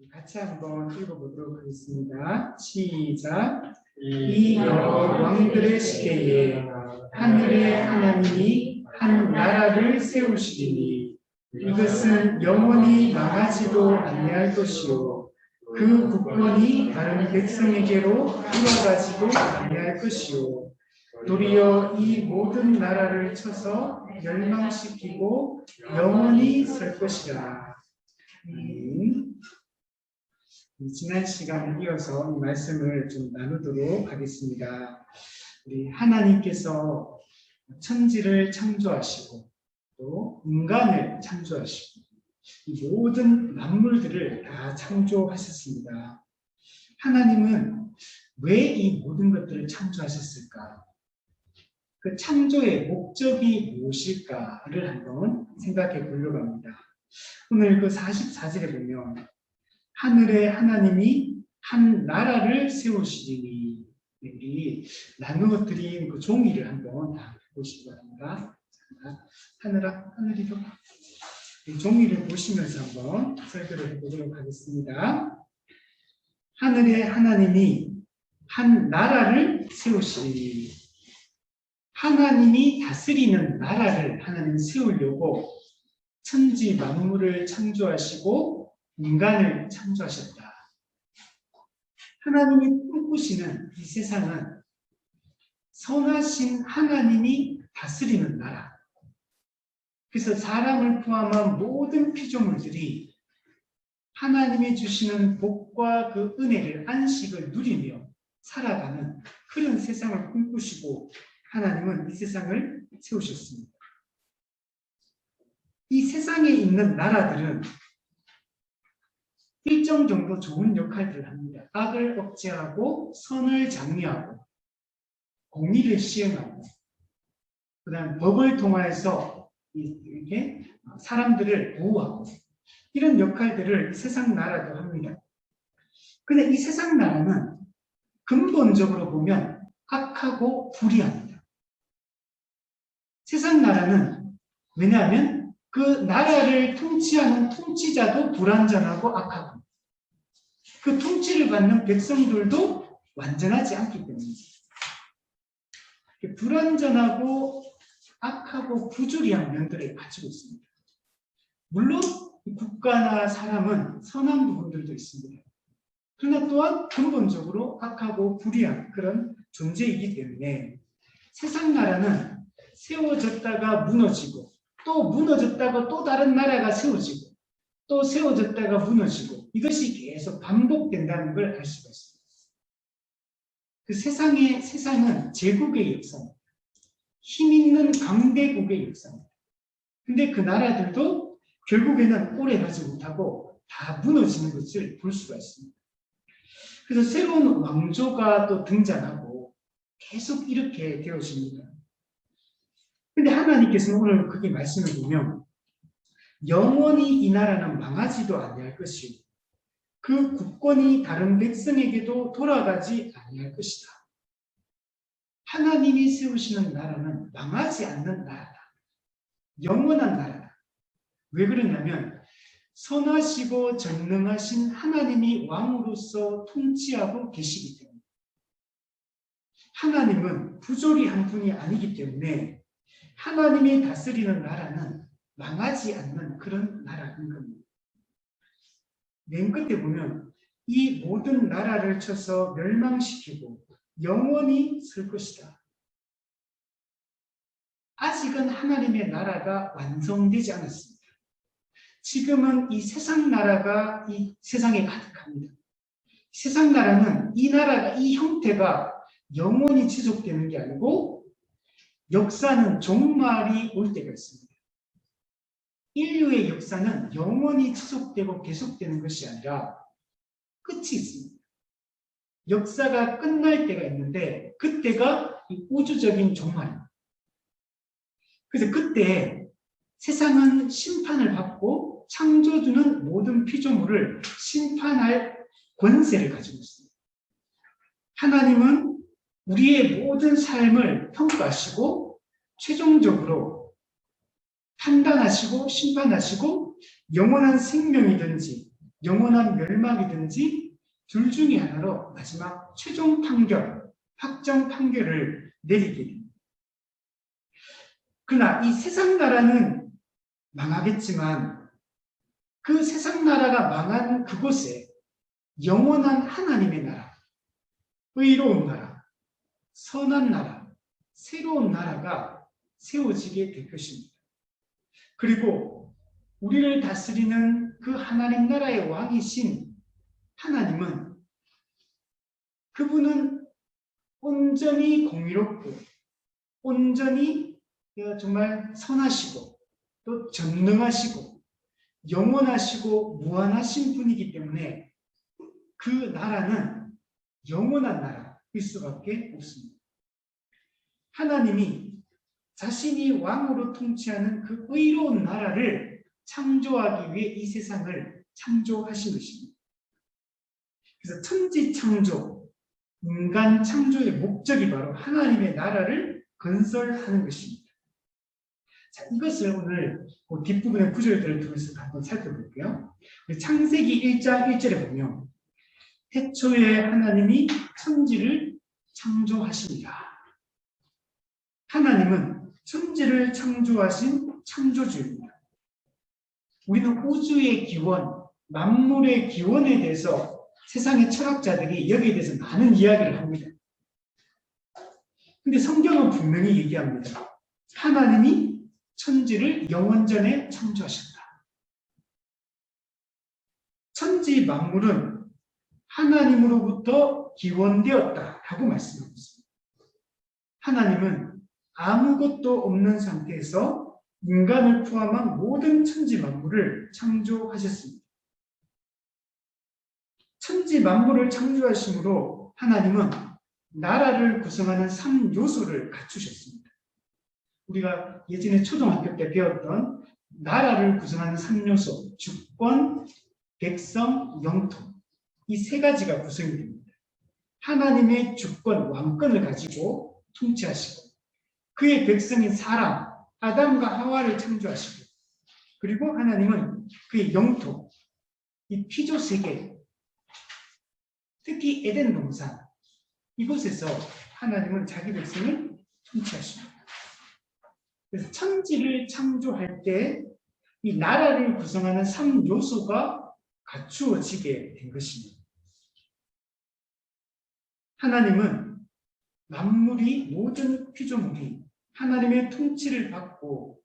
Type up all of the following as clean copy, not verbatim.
같이 한번 읽어보도록 하겠습니다. 시작. 이 여러 왕들의 시대에 하늘의 하나님이 한 나라를 세우시리니 이것은 영원히 망하지도 아니할 것이요 그 국권이 다른 백성에게로 돌아가지도 아니할 것이요 도리어 이 모든 나라를 쳐서 멸망시키고 영원히 설 것이라. 지난 시간에 이어서 이 말씀을 좀 나누도록 하겠습니다. 우리 하나님께서 천지를 창조하시고 또 인간을 창조하시고 이 모든 만물들을 다 창조하셨습니다. 하나님은 왜 이 모든 것들을 창조하셨을까? 그 창조의 목적이 무엇일까를 한번 생각해 보려고 합니다. 오늘 그 44절에 보면 하늘의 하나님이 한 나라를 세우시리니, 우리 나누어 드린 그 종이를 한번 다 보시기 바랍니다. 하늘이도 이 종이를 보시면서 한번 설교를 해보도록 하겠습니다. 하늘의 하나님이 한 나라를 세우시리니, 하나님이 다스리는 나라를 하나님 세우려고 천지 만물을 창조하시고 인간을 창조하셨다. 하나님이 꿈꾸시는 이 세상은 선하신 하나님이 다스리는 나라. 그래서 사람을 포함한 모든 피조물들이 하나님이 주시는 복과 그 은혜를, 안식을 누리며 살아가는 그런 세상을 꿈꾸시고 하나님은 이 세상을 세우셨습니다. 이 세상에 있는 나라들은 일정 정도 좋은 역할들을 합니다. 악을 억제하고 선을 장려하고 공의를 시행하고 그다음 법을 통해서 이렇게 사람들을 보호하고 이런 역할들을 세상 나라도 합니다. 그런데 이 세상 나라는 근본적으로 보면 악하고 불의합니다. 세상 나라는 왜냐하면 그 나라를 통치하는 통치자도 불완전하고 악하고 그 통치를 받는 백성들도 완전하지 않기 때문입니다. 불완전하고 악하고 부조리한 면들을 가지고 있습니다. 물론 국가나 사람은 선한 부분들도 있습니다. 그러나 또한 근본적으로 악하고 불의한 그런 존재이기 때문에 세상 나라는 세워졌다가 무너지고 또 무너졌다가 또 다른 나라가 세워지고 또 세워졌다가 무너지고 이것이 계속 반복된다는 걸 알 수가 있습니다. 그 세상은 제국의 역사입니다. 힘 있는 강대국의 역사입니다. 근데 그 나라들도 결국에는 오래 가지 못하고 다 무너지는 것을 볼 수가 있습니다. 그래서 새로운 왕조가 또 등장하고 계속 이렇게 되어집니다. 근데 하나님께서는 오늘 그게 말씀을 보면 영원히 이 나라는 망하지도 아니할 것이요 그 국권이 다른 백성에게도 돌아가지 아니할 것이다. 하나님이 세우시는 나라는 망하지 않는 나라다. 영원한 나라다. 왜 그러냐면 선하시고 전능하신 하나님이 왕으로서 통치하고 계시기 때문에 하나님은 부조리한 분이 아니기 때문에 하나님이 다스리는 나라는 망하지 않는 그런 나라인 겁니다. 맨 끝에 보면 이 모든 나라를 쳐서 멸망시키고 영원히 설 것이다. 아직은 하나님의 나라가 완성되지 않았습니다. 지금은 이 세상 나라가 이 세상에 가득합니다. 세상 나라는 이 나라가 이 형태가 영원히 지속되는 게 아니고 역사는 종말이 올 때가 있습니다. 인류의 역사는 영원히 지속되고 계속되는 것이 아니라 끝이 있습니다. 역사가 끝날 때가 있는데 그때가 우주적인 종말입니다. 그래서 그때 세상은 심판을 받고 창조주는 모든 피조물을 심판할 권세를 가지고 있습니다. 하나님은 우리의 모든 삶을 평가하시고 최종적으로 판단하시고 심판하시고 영원한 생명이든지 영원한 멸망이든지 둘 중에 하나로 마지막 최종 판결, 확정 판결을 내리게 됩니다. 그러나 이 세상 나라는 망하겠지만 그 세상 나라가 망한 그곳에 영원한 하나님의 나라, 의로운 나라, 선한 나라, 새로운 나라가 세워지게 될 것입니다. 그리고 우리를 다스리는 그 하나님 나라의 왕이신 하나님은 그분은 온전히 공의롭고 온전히 정말 선하시고 또 전능하시고 영원하시고 무한하신 분이기 때문에 그 나라는 영원한 나라일 수밖에 없습니다. 하나님이 자신이 왕으로 통치하는 그 의로운 나라를 창조하기 위해 이 세상을 창조하신 것입니다. 그래서 천지 창조, 인간 창조의 목적이 바로 하나님의 나라를 건설하는 것입니다. 자, 이것을 오늘 그 뒷부분의 구절들을 통해서 한번 살펴볼게요. 창세기 1장 1절에 보면 태초에 하나님이 천지를 창조하십니다. 하나님은 천지를 창조하신 창조주입니다. 우리는 우주의 기원, 만물의 기원에 대해서 세상의 철학자들이 여기에 대해서 많은 이야기를 합니다. 근데 성경은 분명히 얘기합니다. 하나님이 천지를 영원전에 창조하셨다. 천지 만물은 하나님으로부터 기원되었다라고 말씀하고 있습니다. 하나님은 아무것도 없는 상태에서 인간을 포함한 모든 천지 만물을 창조하셨습니다. 천지 만물을 창조하심으로 하나님은 나라를 구성하는 3요소를 갖추셨습니다. 우리가 예전에 초등학교 때 배웠던 나라를 구성하는 3요소, 주권, 백성, 영토, 이 세 가지가 구성이 됩니다. 하나님의 주권, 왕권을 가지고 통치하시고 그의 백성인 사람, 아담과 하와를 창조하시고 그리고 하나님은 그의 영토, 이 피조 세계, 특히 에덴 동산, 이곳에서 하나님은 자기 백성을 통치하십니다. 그래서 천지를 창조할 때 이 나라를 구성하는 3요소가 갖추어지게 된 것입니다. 하나님은 만물이, 모든 피조물이 하나님의 통치를 받고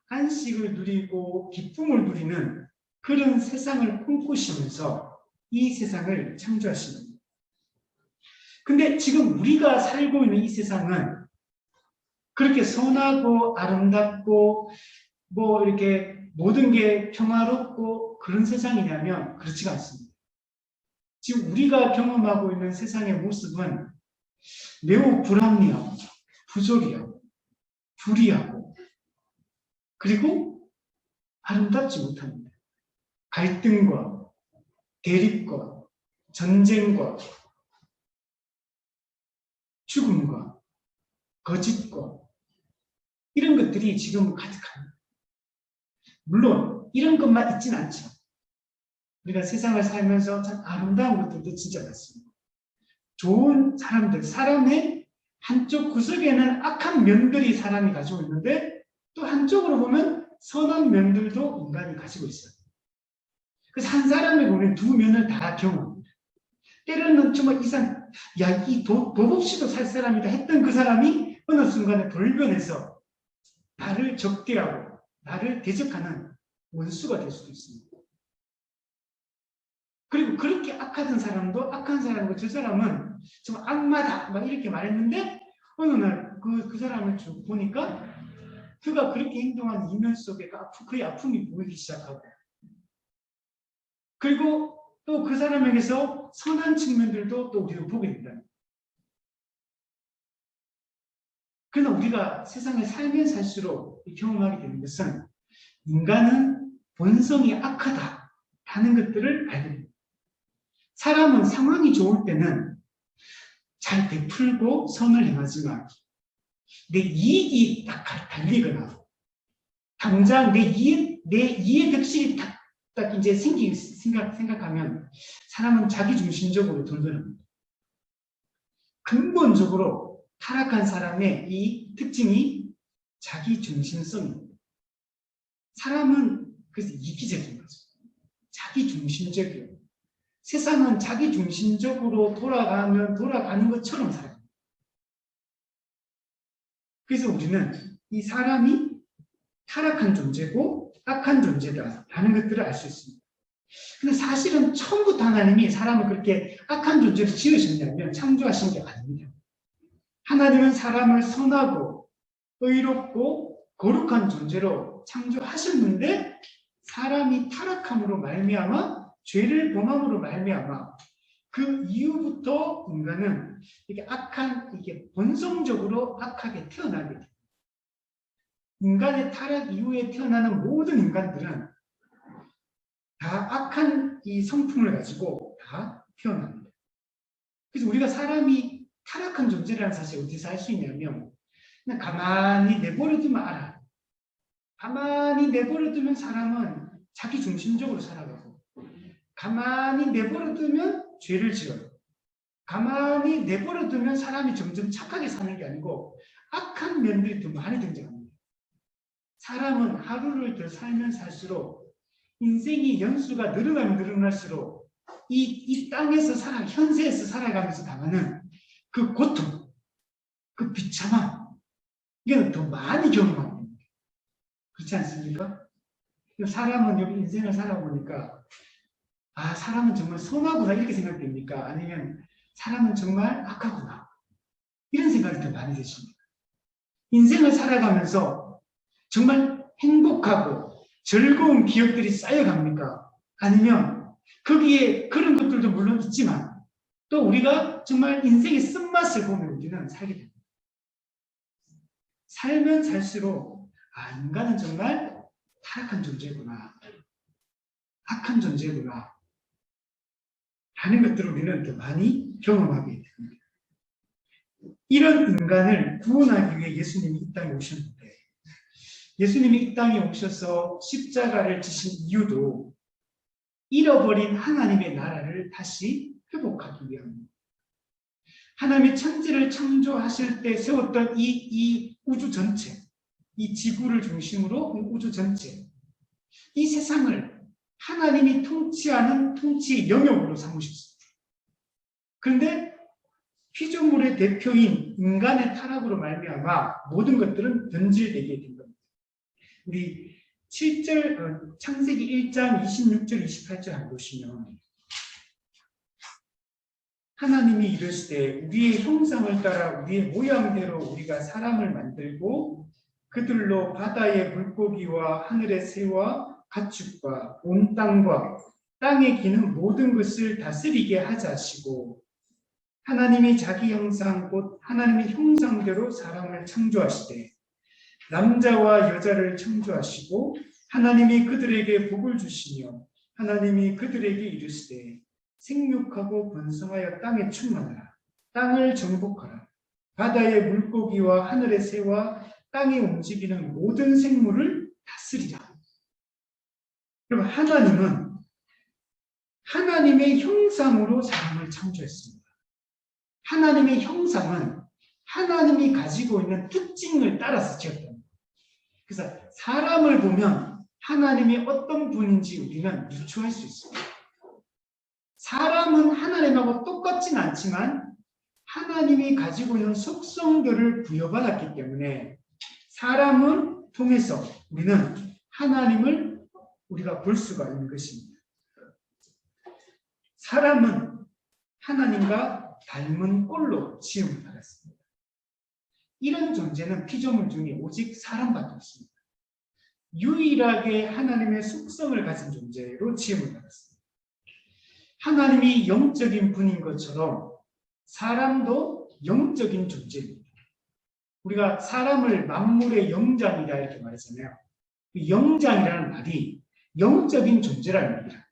안식을 누리고 기쁨을 누리는 그런 세상을 꿈꾸시면서 이 세상을 창조하십니다. 근데 지금 우리가 살고 있는 이 세상은 그렇게 선하고 아름답고 뭐 이렇게 모든 게 평화롭고 그런 세상이냐면 그렇지가 않습니다. 지금 우리가 경험하고 있는 세상의 모습은 매우 불합리하고 부조리하고 불의하고 그리고 아름답지 못합니다. 갈등과 대립과 전쟁과 죽음과 거짓과 이런 것들이 지금 가득합니다. 물론 이런 것만 있지는 않죠. 우리가 세상을 살면서 참 아름다운 것들도 진짜 많습니다. 좋은 사람들, 사람의 한쪽 구석에는 악한 면들이 사람이 가지고 있는데 또 한쪽으로 보면 선한 면들도 인간이 가지고 있어요. 그래서 한 사람에 보면 두 면을 다 경험합니다. 때로는 정말 이상, 야, 이 법 없이도 살 사람이다 했던 그 사람이 어느 순간에 돌변해서 나를 적대하고 나를 대적하는 원수가 될 수도 있습니다. 그리고 그렇게 악하던 사람도 악한 사람이고 저 사람은 정말 악마다 막 이렇게 말했는데 어느 날 그 사람을 쭉 보니까 그가 그렇게 행동한 이면 속에 그의 아픔이 보이기 시작하고 그리고 또 그 사람에게서 선한 측면들도 또 우리가 보게 된다. 그러나 우리가 세상을 살면 살수록 경험하게 되는 것은 인간은 본성이 악하다라는 것들을 알게 됩니다. 사람은 상황이 좋을 때는 잘 베풀고 선을 행하지만 내 이익이 딱 달리거나 당장 내 이해 벽실이 딱 딱 이제 생각하면 사람은 자기중심적으로 돌변합니다. 근본적으로 타락한 사람의 이 특징이 자기중심성입니다. 사람은 그래서 이기적인 거죠. 자기중심적이에요. 세상은 자기중심적으로 돌아가는 것처럼 살아요. 그래서 우리는 이 사람이 타락한 존재고 악한 존재다라는 것들을 알 수 있습니다. 근데 사실은 처음부터 하나님이 사람을 그렇게 악한 존재로 지으셨냐면 창조하신 게 아닙니다. 하나님은 사람을 선하고 의롭고 거룩한 존재로 창조하셨는데 사람이 타락함으로 말미암아 죄를 범함으로 말미암아 그 이후부터 인간은 이게 본성적으로 악하게 태어나게 됩니다. 인간의 타락 이후에 태어나는 모든 인간들은 다 악한 이 성품을 가지고 다 태어납니다. 그래서 우리가 사람이 타락한 존재라는 사실을 어디서 알 수 있냐면 그냥 가만히 내버려두면 알아요. 가만히 내버려두면 사람은 자기중심적으로 살아가고 가만히 내버려두면 죄를 지어요. 가만히 내버려두면 사람이 점점 착하게 사는 게 아니고 악한 면들이 더 많이 등장합니다. 사람은 하루를 더 살면 살수록 인생이 연수가 늘어나면 늘어날수록 이 땅에서 현세에서 살아가면서 당하는 그 고통, 그 비참함, 이건 더 많이 경험합니다. 그렇지 않습니까? 사람은 여기 인생을 살아보니까 사람은 정말 선하구나 이렇게 생각됩니까? 아니면 사람은 정말 악하구나 이런 생각이 더 많이 드십니다. 인생을 살아가면서 정말 행복하고 즐거운 기억들이 쌓여갑니까? 아니면 거기에 그런 것들도 물론 있지만 또 우리가 정말 인생의 쓴맛을 보면 우리는 살게 됩니다. 살면 살수록 인간은 정말 타락한 존재구나, 악한 존재구나 하는 것들을 우리는 더 많이 경험하게 됩니다. 이런 인간을 구원하기 위해 예수님이 이 땅에 오셨는데 예수님이 이 땅에 오셔서 십자가를 지신 이유도 잃어버린 하나님의 나라를 다시 회복하기 위함입니다. 하나님이 천지를 창조하실 때 세웠던 이 우주 전체, 이 지구를 중심으로 우주 전체, 이 세상을 하나님이 통치하는 통치 영역으로 삼으셨습니다. 그런데 피조물의 대표인 인간의 타락으로 말미암아 모든 것들은 변질되게 된 겁니다. 우리 7절 창세기 1장 26절 28절 한번 보시면 하나님이 이르시되 우리의 형상을 따라 우리의 모양대로 우리가 사람을 만들고 그들로 바다의 물고기와 하늘의 새와 가축과 온 땅과 땅에 기는 모든 것을 다스리게 하자시고 하나님이 자기 형상 곧 하나님의 형상대로 사람을 창조하시되 남자와 여자를 창조하시고 하나님이 그들에게 복을 주시며 하나님이 그들에게 이르시되 생육하고 번성하여 땅에 충만하라 땅을 정복하라 바다의 물고기와 하늘의 새와 땅에 움직이는 모든 생물을 다스리라. 그럼 하나님은 하나님의 형상으로 사람을 창조했습니다. 하나님의 형상은 하나님이 가지고 있는 특징을 따라서 지었다. 그래서 사람을 보면 하나님이 어떤 분인지 우리는 유추할 수 있습니다. 사람은 하나님하고 똑같진 않지만 하나님이 가지고 있는 속성들을 부여받았기 때문에 사람을 통해서 우리는 하나님을 우리가 볼 수가 있는 것입니다. 사람은 하나님과 닮은 꼴로 지음을 받았습니다. 이런 존재는 피조물 중에 오직 사람밖에 없습니다. 유일하게 하나님의 속성을 가진 존재로 지음을 받았습니다. 하나님이 영적인 분인 것처럼 사람도 영적인 존재입니다. 우리가 사람을 만물의 영장이다 이렇게 말했잖아요. 영장이라는 말이 영적인 존재라는 얘기입니다.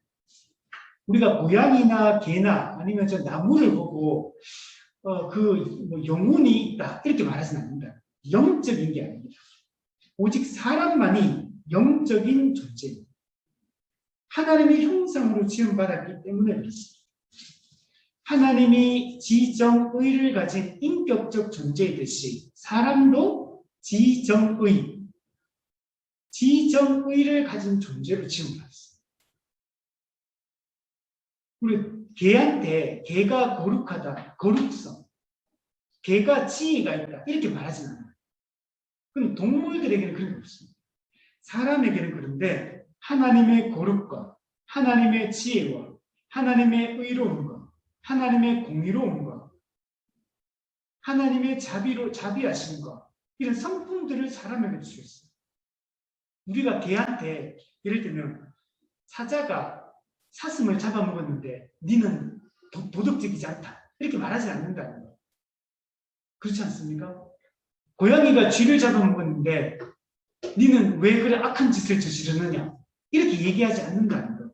우리가 고양이나 개나 아니면 저 나무를 보고 영혼이 있다 이렇게 말하지는 않는다. 영적인 게 아닙니다. 오직 사람만이 영적인 존재입니다. 하나님의 형상으로 지음받았기 때문에 그렇습니다. 하나님이 지정의를 가진 인격적 존재이듯이 사람도 지정의를 가진 존재로 지음받았습니다. 우리 개한테 개가 거룩하다, 거룩성, 개가 지혜가 있다 이렇게 말하진 않아요. 그럼 동물들에게는 그런 게 없습니다. 사람에게는 그런데 하나님의 거룩과 하나님의 지혜와 하나님의 의로움과 하나님의 공의로움과 하나님의 자비하심과 이런 성품들을 사람에게 주셨어요. 우리가 개한테 예를 들면 사자가 사슴을 잡아먹었는데 니는 도덕적이지 않다 이렇게 말하지 않는다는 거예요. 그렇지 않습니까? 고양이가 쥐를 잡아먹었는데 니는 왜 그래 악한 짓을 저지르느냐 이렇게 얘기하지 않는다는 거예요.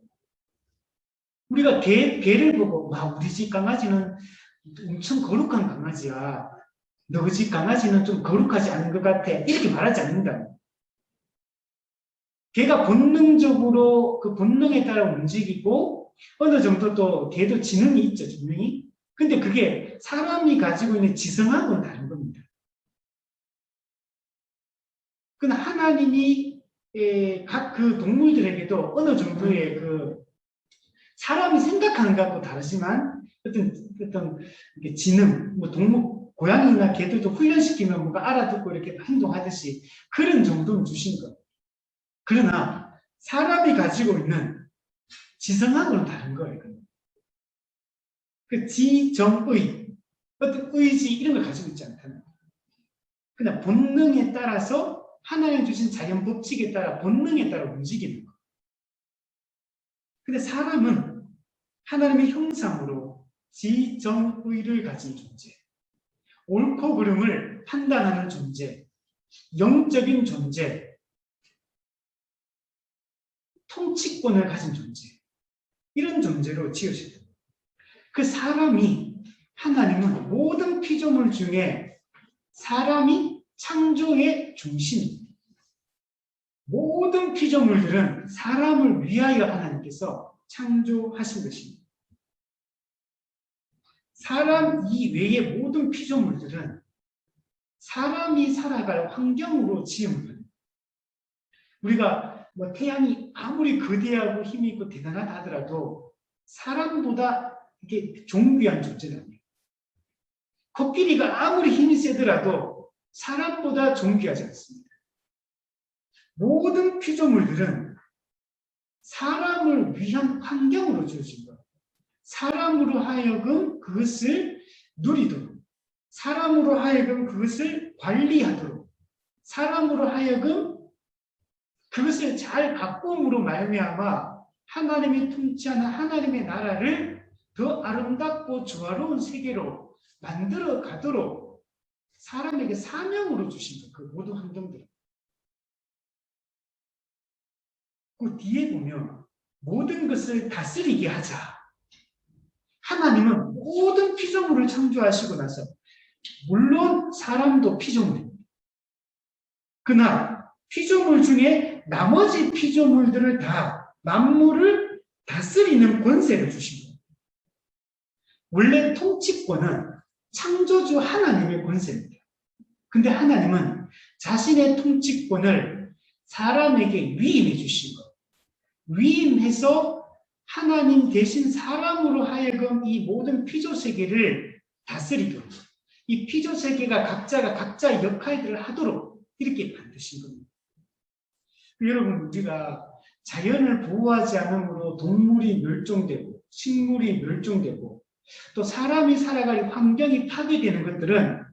우리가 개를 보고 와 우리 집 강아지는 엄청 거룩한 강아지야. 너 집 강아지는 좀 거룩하지 않은 것 같아. 이렇게 말하지 않는다는 거예요. 개가 본능적으로 그 본능에 따라 움직이고 어느 정도 또 개도 지능이 있죠. 분명히. 근데 그게 사람이 가지고 있는 지성하고는 다른 겁니다. 그러나 하나님이 각 그 동물들에게도 어느 정도의 그 사람이 생각하는 것하고 다르지만 어떤 지능, 뭐 동물, 고양이나 개들도 훈련시키면 뭔가 알아듣고 이렇게 행동하듯이 그런 정도는 주신 것. 그러나 사람이 가지고 있는 지성하고는 다른 거예요. 그 지정의, 어떤 의지 이런 걸 가지고 있지 않다는 거예요. 그냥 본능에 따라서 하나님 주신 자연 법칙에 따라 본능에 따라 움직이는 거예요. 근데 사람은 하나님의 형상으로 지정의를 가진 존재, 옳고 그름을 판단하는 존재, 영적인 존재, 통치권을 가진 존재, 이런 존재로 지으셨다. 그 사람이 하나님은 모든 피조물 중에 사람이 창조의 중심입니다. 모든 피조물들은 사람을 위하여 하나님께서 창조하신 것입니다. 사람 이외의 모든 피조물들은 사람이 살아갈 환경으로 지음을 우리가 뭐 태양이 아무리 거대하고 힘이 있고 대단하다 하더라도 사람보다 이게 존귀한 존재는 아니에요. 코끼리가 아무리 힘이 세더라도 사람보다 존귀하지 않습니다. 모든 피조물들은 사람을 위한 환경으로 주어진 거예요. 사람으로 하여금 그것을 누리도록, 사람으로 하여금 그것을 관리하도록, 사람으로 하여금 그것을 잘 가꾸음으로 말미암아 하나님이 통치하는 하나님의 나라를 더 아름답고 조화로운 세계로 만들어 가도록 사람에게 사명으로 주신 거예요. 그 모든 환경들. 그 뒤에 보면 모든 것을 다스리게 하자. 하나님은 모든 피조물을 창조하시고 나서 물론 사람도 피조물입니다. 그러나 피조물 중에 나머지 피조물들을 다 만물을 다스리는 권세를 주신 거예요. 원래 통치권은 창조주 하나님의 권세입니다. 근데 하나님은 자신의 통치권을 사람에게 위임해 주신 거예요. 위임해서 하나님 대신 사람으로 하여금 이 모든 피조세계를 다스리도록 이 피조세계가 각자가 각자의 역할들을 하도록 이렇게 만드신 겁니다. 여러분 우리가 자연을 보호하지 않으므로 동물이 멸종되고 식물이 멸종되고 또 사람이 살아갈 환경이 파괴되는 것들은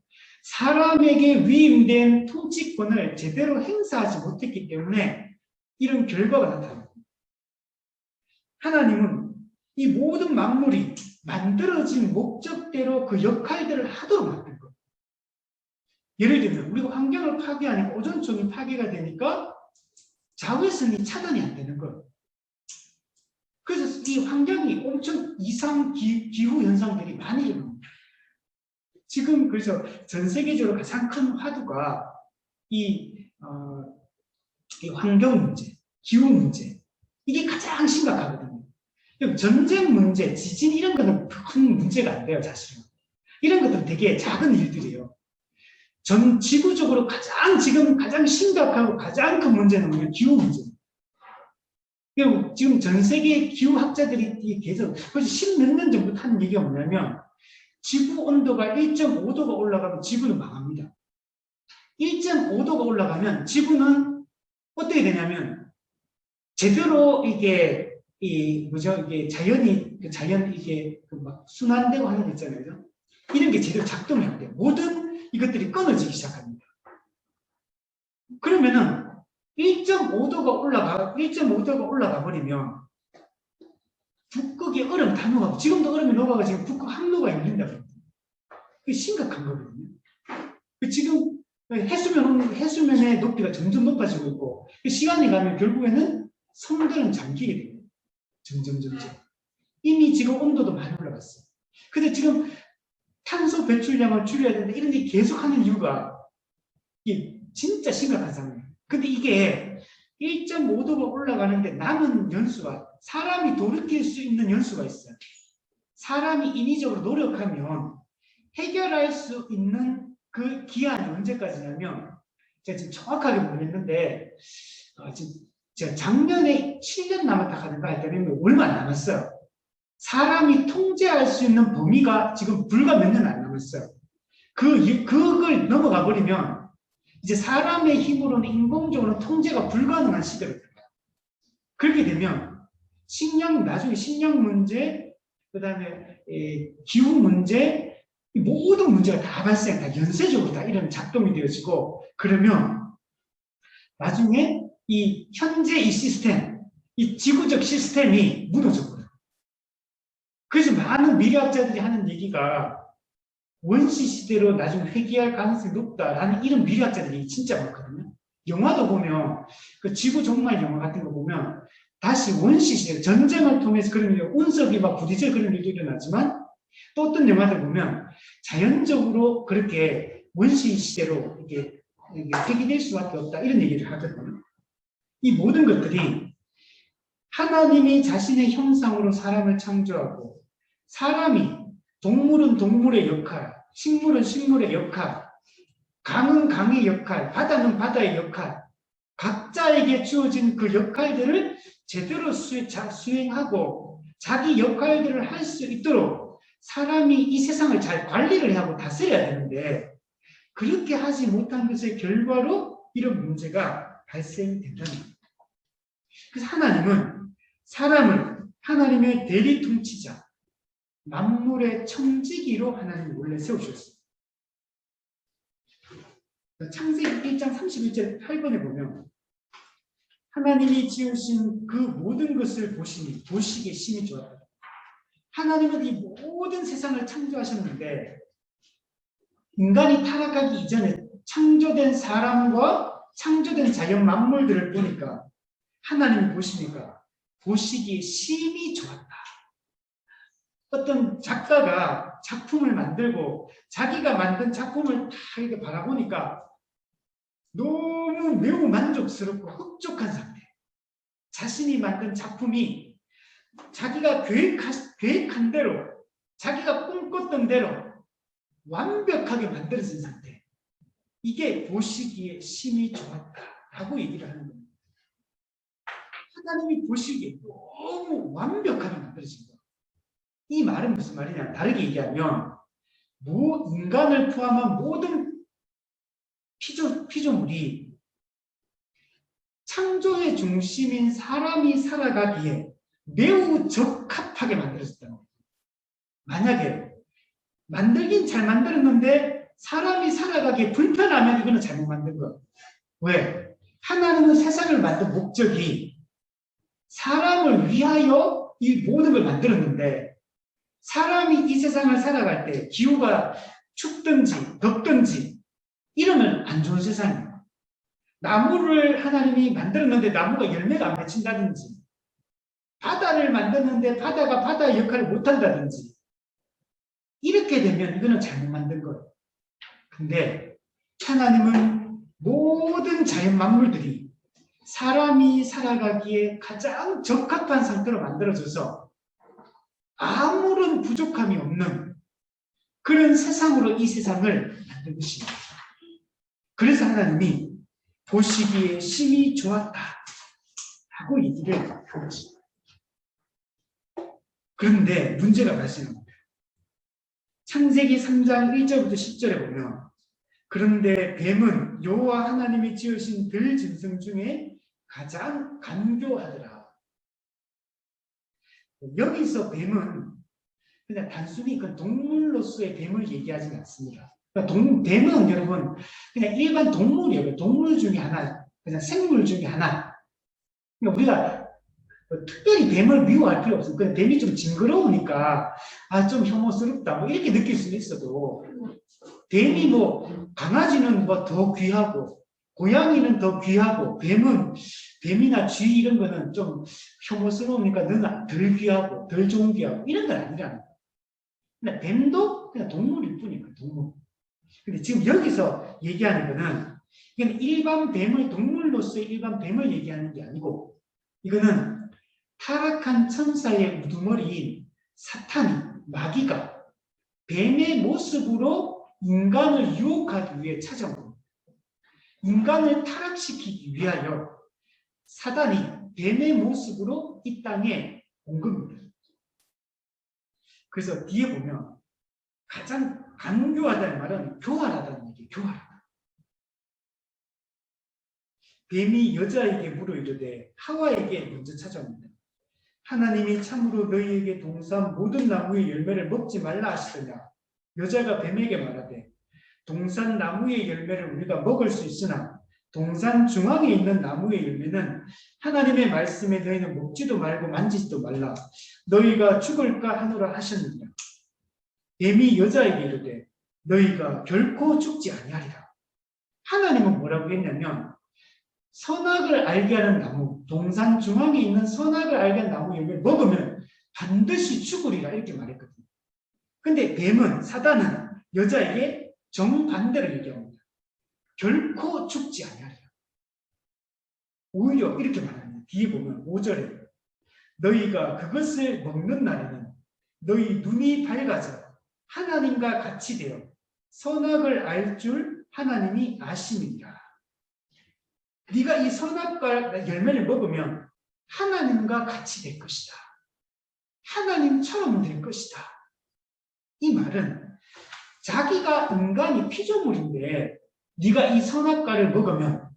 사람에게 위임된 통치권을 제대로 행사하지 못했기 때문에 이런 결과가 나타납니다. 하나님은 이 모든 만물이 만들어진 목적대로 그 역할들을 하도록 만든 거예요. 예를 들면 우리가 환경을 파괴하니까 오존층이 파괴가 되니까 자외선이 차단이 안 되는 거예요. 그래서 이 환경이 엄청 이상 기후 현상들이 많이 일어납니다. 지금 그래서 전 세계적으로 가장 큰 화두가 이 환경 문제, 기후 문제, 이게 가장 심각하거든요. 전쟁 문제, 지진 이런 거는 큰 문제가 안 돼요, 사실은. 이런 것들은 되게 작은 일들이에요. 전 지구적으로 지금 가장 심각하고 가장 큰 문제는 뭐냐? 기후 문제입니다. 지금 전 세계 기후학자들이 계속 벌써 10몇 년 전부터 하는 얘기가 뭐냐면 지구 온도가 1.5도가 올라가면 지구는 망합니다. 1.5도가 올라가면 지구는 어떻게 되냐면 제대로 이게 이게 자연 이게 막 순환되고 하는 거 있잖아요. 이런 게 제대로 작동이 안 돼요. 모든 이것들이 끊어지기 시작합니다. 그러면은 1.5도가 올라가 버리면 북극의 얼음 다 녹아고 지금도 얼음이 녹아가 지금 북극 항로가 열린다고 합니다. 그게 심각한 거거든요. 지금 해수면의 높이가 점점 높아지고 있고 시간이 가면 결국에는 섬들은 잠기게 돼요. 점점. 이미 지금 온도도 많이 올라갔어요. 근데 지금 탄소 배출량을 줄여야 되는데 이런 게 계속하는 이유가 이게 진짜 심각한 상황이에요. 근데 이게 1.5도가 올라가는데 남은 연수가 사람이 돌이킬 수 있는 연수가 있어요. 사람이 인위적으로 노력하면 해결할 수 있는 그 기한이 언제까지냐면 제가 지금 정확하게 모르겠는데 제가 작년에 7년 남았다 하는가 했더니 얼마 안 남았어요. 사람이 통제할 수 있는 범위가 지금 불과 몇 년 안 남았어요. 그걸 넘어가 버리면 이제 사람의 힘으로는 인공적으로 통제가 불가능한 시대로 들어가요. 그렇게 되면 나중에 식량 문제, 그 다음에 기후 문제, 모든 문제가 다 연쇄적으로 다 이런 작동이 되어지고 그러면 나중에 현재 이 시스템, 이 지구적 시스템이 무너져 버려요. 그래서 많은 미래학자들이 하는 얘기가 원시 시대로 나중에 회귀할 가능성이 높다라는 이런 미래학자들이 진짜 많거든요. 영화도 보면 그 지구 종말 영화 같은 거 보면 다시 원시 시대 전쟁을 통해서 그런 일, 운석이 막 부딪혀 그런 일도 일어나지만 또 어떤 영화들 보면 자연적으로 그렇게 원시 시대로 이게 회귀될 수밖에 없다 이런 얘기를 하거든요. 이 모든 것들이 하나님이 자신의 형상으로 사람을 창조하고 사람이 동물은 동물의 역할, 식물은 식물의 역할, 강은 강의 역할, 바다는 바다의 역할, 각자에게 주어진 그 역할들을 제대로 수행하고 자기 역할들을 할 수 있도록 사람이 이 세상을 잘 관리를 하고 다스려야 되는데 그렇게 하지 못한 것의 결과로 이런 문제가 발생된다는 겁니다. 그래서 하나님은 사람을 하나님의 대리 통치자, 만물의 청지기로 하나님이 원래 세우셨습니다. 창세기 1장 31절 8번에 보면 하나님이 지으신 그 모든 것을 보시기에 심히 좋았다. 하나님은 이 모든 세상을 창조하셨는데 인간이 타락하기 이전에 창조된 사람과 창조된 자연 만물들을 보니까 하나님이 보시기에 심히 좋았다. 어떤 작가가 작품을 만들고 자기가 만든 작품을 다 이렇게 바라보니까 너무 매우 만족스럽고 흡족한 상태. 자신이 만든 작품이 자기가 계획한 대로, 자기가 꿈꿨던 대로 완벽하게 만들어진 상태. 이게 보시기에 심히 좋았다라고 얘기를 하는 겁니다. 하나님이 보시기에 너무 완벽하게 만들어진 거예요. 이 말은 무슨 말이냐? 다르게 얘기하면 인간을 포함한 모든 피조물이 창조의 중심인 사람이 살아가기에 매우 적합하게 만들어졌다는 거예요. 만약에 만들긴 잘 만들었는데 사람이 살아가기에 불편하면 이거는 잘못 만든 거예요. 왜? 하나님은 세상을 만든 목적이 사람을 위하여 이 모든 걸 만들었는데 사람이 이 세상을 살아갈 때 기후가 춥든지 덥든지 이러면 안 좋은 세상이에요. 나무를 하나님이 만들었는데 나무가 열매가 안 맺힌다든지 바다를 만들었는데 바다가 바다의 역할을 못한다든지 이렇게 되면 이거는 잘못 만든 거예요. 근데 하나님은 모든 자연 만물들이 사람이 살아가기에 가장 적합한 상태로 만들어져서 아무런 부족함이 없는 그런 세상으로 이 세상을 만든 것입니다. 그래서 하나님이 보시기에 심히 좋았다 라고 얘기를 한 것입니다. 그런데 문제가 발생합니다. 창세기 3장 1절부터 10절에 보면 그런데 뱀은 여호와 하나님이 지으신 들 짐승 중에 가장 간교하더라. 여기서 뱀은 그냥 단순히 그 동물로서의 뱀을 얘기하지는 않습니다. 그러니까 뱀은 여러분 그냥 일반 동물이에요. 동물 중에 하나, 그냥 생물 중에 하나. 그러니까 우리가 특별히 뱀을 미워할 필요 없어요. 그냥 뱀이 좀 징그러우니까 좀 혐오스럽다 뭐 이렇게 느낄 수는 있어도 뱀이 뭐 강아지는 뭐 더 귀하고 고양이는 더 귀하고 뱀이나 쥐 이런 거는 좀 혐오스러우니까 너는 덜 귀하고 덜 좋은 귀하고 이런 건 아니라는 거예요. 근데 뱀도 그냥 동물일 뿐이니까 동물. 근데 지금 여기서 얘기하는 거는 이건 일반 뱀을 동물로서의 일반 뱀을 얘기하는 게 아니고 이거는 타락한 천사의 우두머리인 사탄이 마귀가 뱀의 모습으로 인간을 유혹하기 위해 찾아온 겁니다. 인간을 타락시키기 위하여 사단이 뱀의 모습으로 이 땅에 온 겁니다. 그래서 뒤에 보면 가장 간교하다는 말은 교활하다는 얘기예요. 교활하다. 뱀이 여자에게 물어 이르되 하와에게 먼저 찾아옵니다. 하나님이 참으로 너희에게 동산 모든 나무의 열매를 먹지 말라 하시더냐. 여자가 뱀에게 말하되 동산 나무의 열매를 우리가 먹을 수 있으나 동산 중앙에 있는 나무의 열매는 하나님의 말씀에 너희는 먹지도 말고 만지지도 말라. 너희가 죽을까 하노라 하셨느니라. 뱀이 여자에게 이르되 너희가 결코 죽지 아니하리라. 하나님은 뭐라고 했냐면 선악을 알게 하는 나무, 동산 중앙에 있는 선악을 알게 하는 나무 열매를 먹으면 반드시 죽으리라 이렇게 말했거든요. 근데 뱀은 사단은 여자에게 정반대로 얘기합니다. 결코 죽지 아니하리라. 오히려 이렇게 말합니다. 뒤에 보면 5절에 너희가 그것을 먹는 날에는 너희 눈이 밝아져 하나님과 같이 되어 선악을 알 줄 하나님이 아심이니라. 네가 이 선악과 열매를 먹으면 하나님과 같이 될 것이다. 하나님처럼 될 것이다. 이 말은 자기가 인간이 피조물인데 네가 이 선악과를 먹으면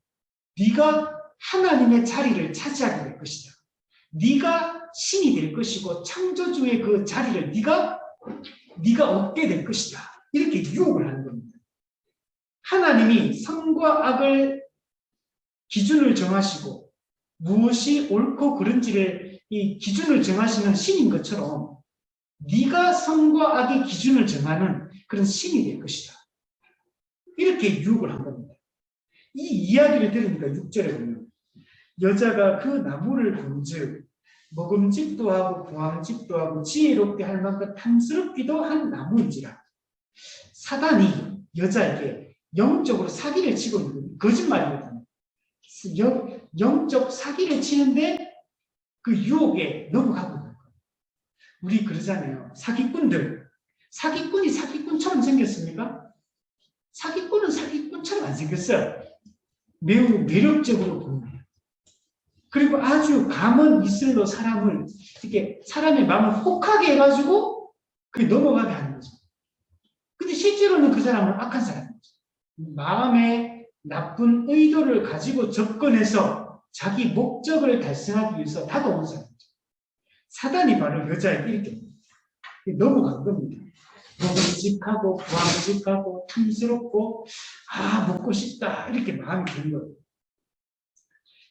네가 하나님의 자리를 차지하게 될 것이다. 네가 신이 될 것이고 창조주의 그 자리를 네가 얻게 될 것이다. 이렇게 유혹을 하는 겁니다. 하나님이 선과 악을 기준을 정하시고 무엇이 옳고 그른지를 이 기준을 정하시는 신인 것처럼 네가 선과 악의 기준을 정하는 그런 신이 될 것이다. 이렇게 유혹을 한 겁니다. 이 이야기를 들으니까 6절에 보면 여자가 그 나무를 본즉 먹음직도 하고 보암직도 하고 지혜롭게 할 만큼 탐스럽기도 한 나무인지라. 사단이 여자에게 영적으로 사기를 치고 있는 겁니다. 거짓말이거든요. 영적 사기를 치는데 그 유혹에 넘어가고 있는 거예요. 우리 그러잖아요. 사기꾼이 사기꾼처럼 생겼습니까? 사기꾼은 사기꾼처럼 안 생겼어요. 매우 매력적으로 보는 거예요. 그리고 아주 감은 이슬로 사람을 이렇게 사람의 마음을 혹하게 해가지고 그게 넘어가게 하는 거죠. 근데 실제로는 그 사람은 악한 사람이죠. 마음에 나쁜 의도를 가지고 접근해서 자기 목적을 달성하기 위해서 다가온 사람이죠. 사단이 바로 여자에게 이렇게 넘어간 겁니다. 먹음직하고 보암직하고 탐스럽고 먹고 싶다 이렇게 마음이 드는 거예요.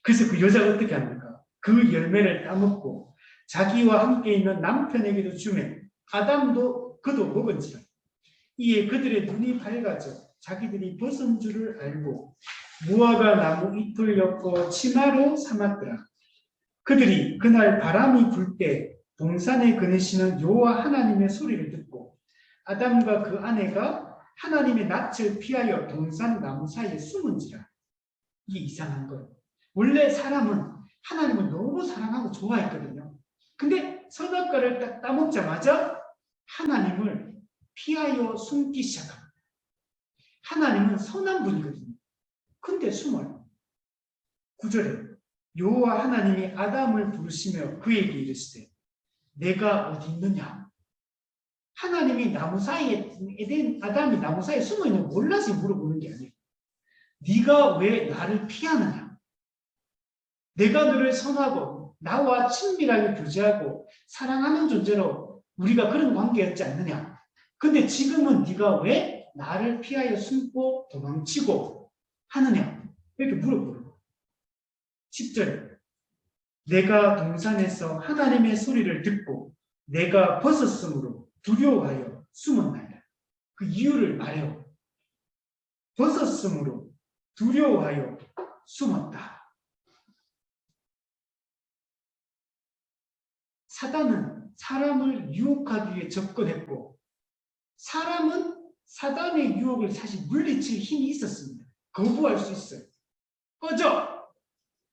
그래서 그 여자가 어떻게 합니까? 그 열매를 따먹고 자기와 함께 있는 남편에게도 주매 아담도 그도 먹은지라. 이에 그들의 눈이 밝아져 자기들이 벗은 줄을 알고 무화과 나무 잎을 엮어 치마로 삼았더라. 그들이 그날 바람이 불 때 동산에 거니시는 여호와 하나님의 소리를 듣고 아담과 그 아내가 하나님의 낯을 피하여 동산 나무 사이에 숨은지라. 이게 이상한 거예요. 원래 사람은 하나님을 너무 사랑하고 좋아했거든요. 근데 선악과를 딱 따먹자마자 하나님을 피하여 숨기 시작합니다. 하나님은 선한 분이거든요. 근데 숨어요. 9절에 여호와 하나님이 아담을 부르시며 그에게 이르시되 내가 어디 있느냐? 하나님이 나무 사이에 아담이 나무 사이에 숨어 있는 걸 몰라서 물어보는 게 아니에요. 네가 왜 나를 피하느냐? 내가 너를 선하고 나와 친밀하게 교제하고 사랑하는 존재로 우리가 그런 관계였지 않느냐? 근데 지금은 네가 왜 나를 피하여 숨고 도망치고 하느냐? 이렇게 물어보는 거예요. 10절 내가 동산에서 하나님의 소리를 듣고 내가 벗었으므로 두려워하여 숨었나이다. 그 이유를 말해요. 벗었으므로 두려워하여 숨었다. 사단은 사람을 유혹하기 위해 접근했고 사람은 사단의 유혹을 사실 물리칠 힘이 있었습니다. 거부할 수 있어요. 꺼져!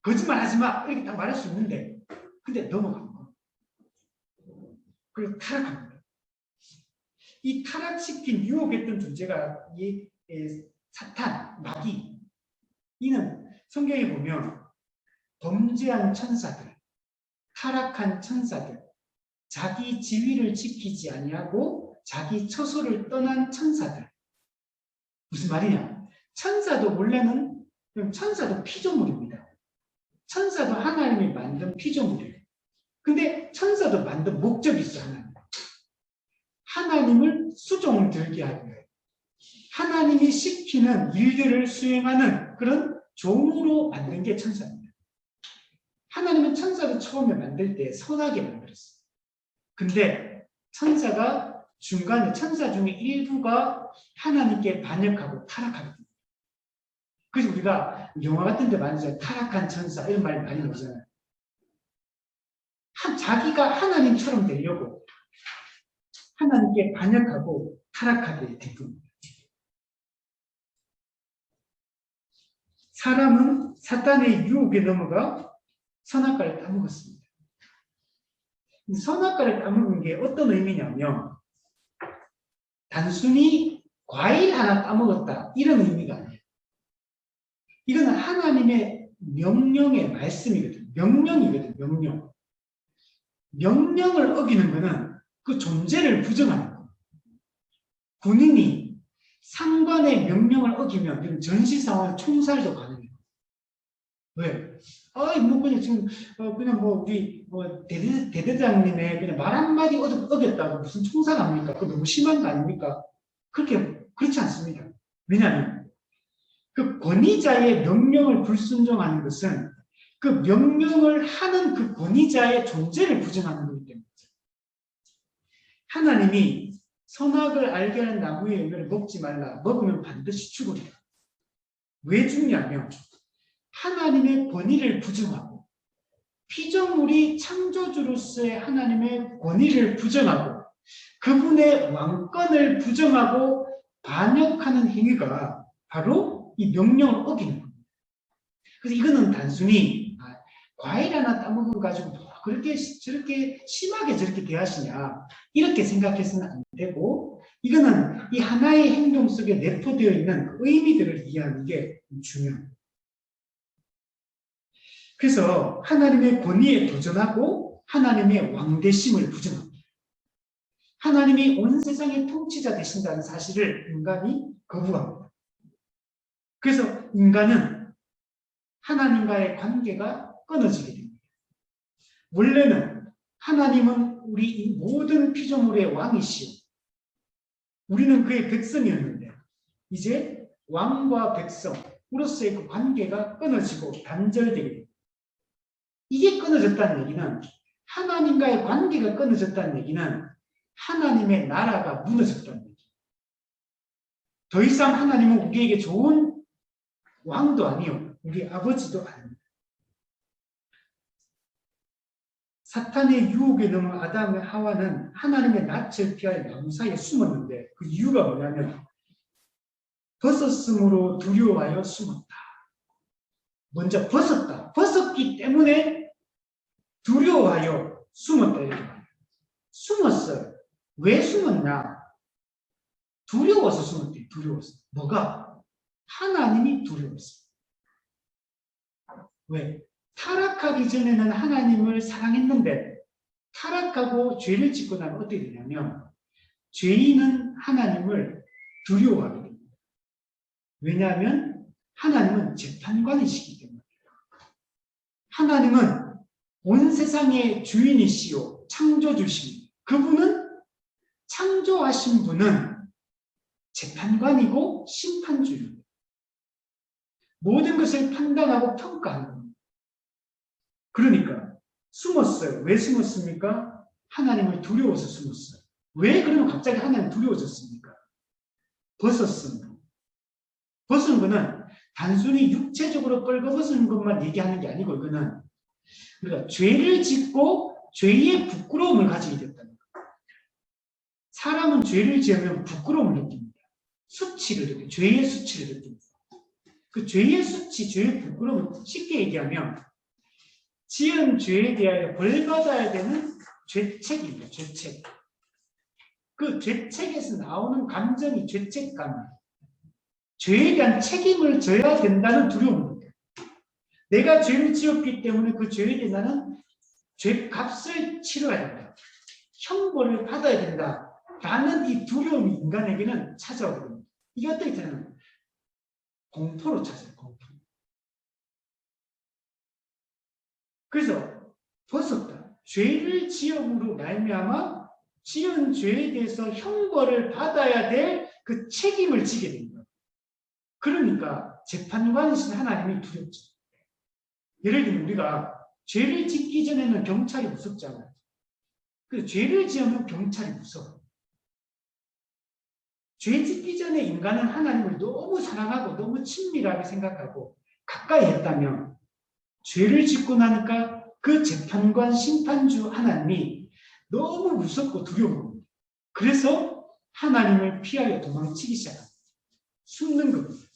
거짓말 하지 마! 이렇게 딱 말할 수 있는데 근데 넘어간 거예요. 그리고 타락합니다. 이 타락시킨 유혹했던 존재가 이 사탄, 마귀. 이는 성경에 보면 범죄한 천사들, 타락한 천사들, 자기 지위를 지키지 아니하고 자기 처소를 떠난 천사들. 무슨 말이냐? 천사도 원래는 천사도 피조물입니다. 천사도 하나님이 만든 피조물이에요. 근데 천사도 만든 목적이 있어요. 하나님을 수종들게 하기 위해 하나님이 시키는 일들을 수행하는 그런 종으로 만든 게 천사입니다. 하나님은 천사를 처음에 만들 때 선하게 만들었어요. 근데 천사가 중간에 천사 중에 일부가 하나님께 반역하고 타락하거든요. 그래서 우리가 영화 같은 데 많이 타락한 천사 이런 말 많이 나오잖아요. 자기가 하나님처럼 되려고 하나님께 반역하고 타락하게 된 겁니다. 사람은 사탄의 유혹에 넘어가 선악과를 따먹었습니다. 선악과를 따먹은 게 어떤 의미냐면 단순히 과일 하나 따먹었다 이런 의미가 아니에요. 이거는 하나님의 명령의 말씀이거든요. 명령이거든요. 명령. 명령을 어기는 것은 그 존재를 부정하는 거예요. 군인이 상관의 명령을 어기면 전시상황 총살도 가능해요. 왜? 뭐 그냥 지금 그냥 뭐 우리 대대장님의 그냥 말 한마디 어겼다고 무슨 총살합니까? 그거 너무 심한 거 아닙니까? 그렇지 않습니다. 왜냐하면 그 권위자의 명령을 불순종하는 것은 그 명령을 하는 그 권위자의 존재를 부정하는 거기 때문에 하나님이 선악을 알게 하는 나무의 열매를 먹지 말라. 먹으면 반드시 죽으리라. 왜 죽냐면 하나님의 권위를 부정하고 피조물이 창조주로서의 하나님의 권위를 부정하고 그분의 왕권을 부정하고 반역하는 행위가 바로 이 명령을 어기는 겁니다. 그래서 이거는 단순히 과일 하나 따먹은 가지고 그렇게 저렇게 심하게 저렇게 대하시냐 이렇게 생각해서는 안 되고 이거는 이 하나의 행동 속에 내포되어 있는 의미들을 이해하는 게 중요합니다. 그래서 하나님의 권위에 도전하고 하나님의 왕대심을 부정합니다. 하나님이 온 세상의 통치자 되신다는 사실을 인간이 거부합니다. 그래서 인간은 하나님과의 관계가 끊어지게 됩니다. 원래는 하나님은 우리 이 모든 피조물의 왕이시오. 우리는 그의 백성이었는데 이제 왕과 백성으로서의 그 관계가 끊어지고 단절되게 됩니다. 이게 끊어졌다는 얘기는 하나님과의 관계가 끊어졌다는 얘기는 하나님의 나라가 무너졌다는 얘기예요. 더 이상 하나님은 우리에게 좋은 왕도 아니요 우리 아버지도 아닙니다. 사탄의 유혹에 넘어 아담의 하와는 하나님의 낯을 피하여 나무 사이에 숨었는데 그 이유가 뭐냐면 벗었으므로 두려워하여 숨었다. 먼저 벗었다. 벗었기 때문에 두려워하여 숨었다. 이렇게 말해요. 숨었어요. 왜 숨었냐? 두려워서 숨었대요. 두려워서. 뭐가? 하나님이 두려웠어요. 왜? 타락하기 전에는 하나님을 사랑했는데 타락하고 죄를 짓고 나면 어떻게 되냐면 죄인은 하나님을 두려워하게 됩니다. 왜냐하면 하나님은 재판관이시기 때문에. 하나님은 온 세상의 주인이시요 창조주시니 그분은 창조하신 분은 재판관이고 심판주입니다. 모든 것을 판단하고 평가하는 겁니다. 그러니까 숨었어요. 왜 숨었습니까? 하나님을 두려워서 숨었어요. 왜 그러면 갑자기 하나님 두려워졌습니까? 벗었습니다. 벗은 거는 단순히 육체적으로 뻘거벗은 것만 얘기하는 게 아니고 이거는 그러니까 죄를 짓고 죄의 부끄러움을 가지게 됐다는 거예요. 사람은 죄를 지으면 부끄러움을 느낍니다. 수치를 느껴요. 죄의 수치를 느낍니다. 그 죄의 수치, 죄의 부끄러움을 쉽게 얘기하면 지은 죄에 대하여 벌받아야 되는 죄책입니다. 죄책. 그 죄책에서 나오는 감정이 죄책감이에요. 죄에 대한 책임을 져야 된다는 두려움입니다. 내가 죄를 지었기 때문에 그 죄에 대해 나는 죄값을 치러야 된다. 형벌을 받아야 된다. 라는 이 두려움이 인간에게는 찾아오거든요. 이게 어떻게 되냐면 공포로 찾아요. 공포. 그래서 벗었다. 죄를 지음으로 말미암아 지은 죄에 대해서 형벌을 받아야 될 그 책임을 지게 됩니다. 그러니까 재판관이신 하나님이 두렵죠. 예를 들면 우리가 죄를 짓기 전에는 경찰이 무섭잖아요. 그 죄를 지으면 경찰이 무서워요. 죄 짓기 전에 인간은 하나님을 너무 사랑하고 너무 친밀하게 생각하고 가까이 했다면 죄를 짓고 나니까 그 재판관 심판주 하나님이 너무 무섭고 두려운 겁니다. 그래서 하나님을 피하여 도망치기 시작합니다. 숨는 겁니다.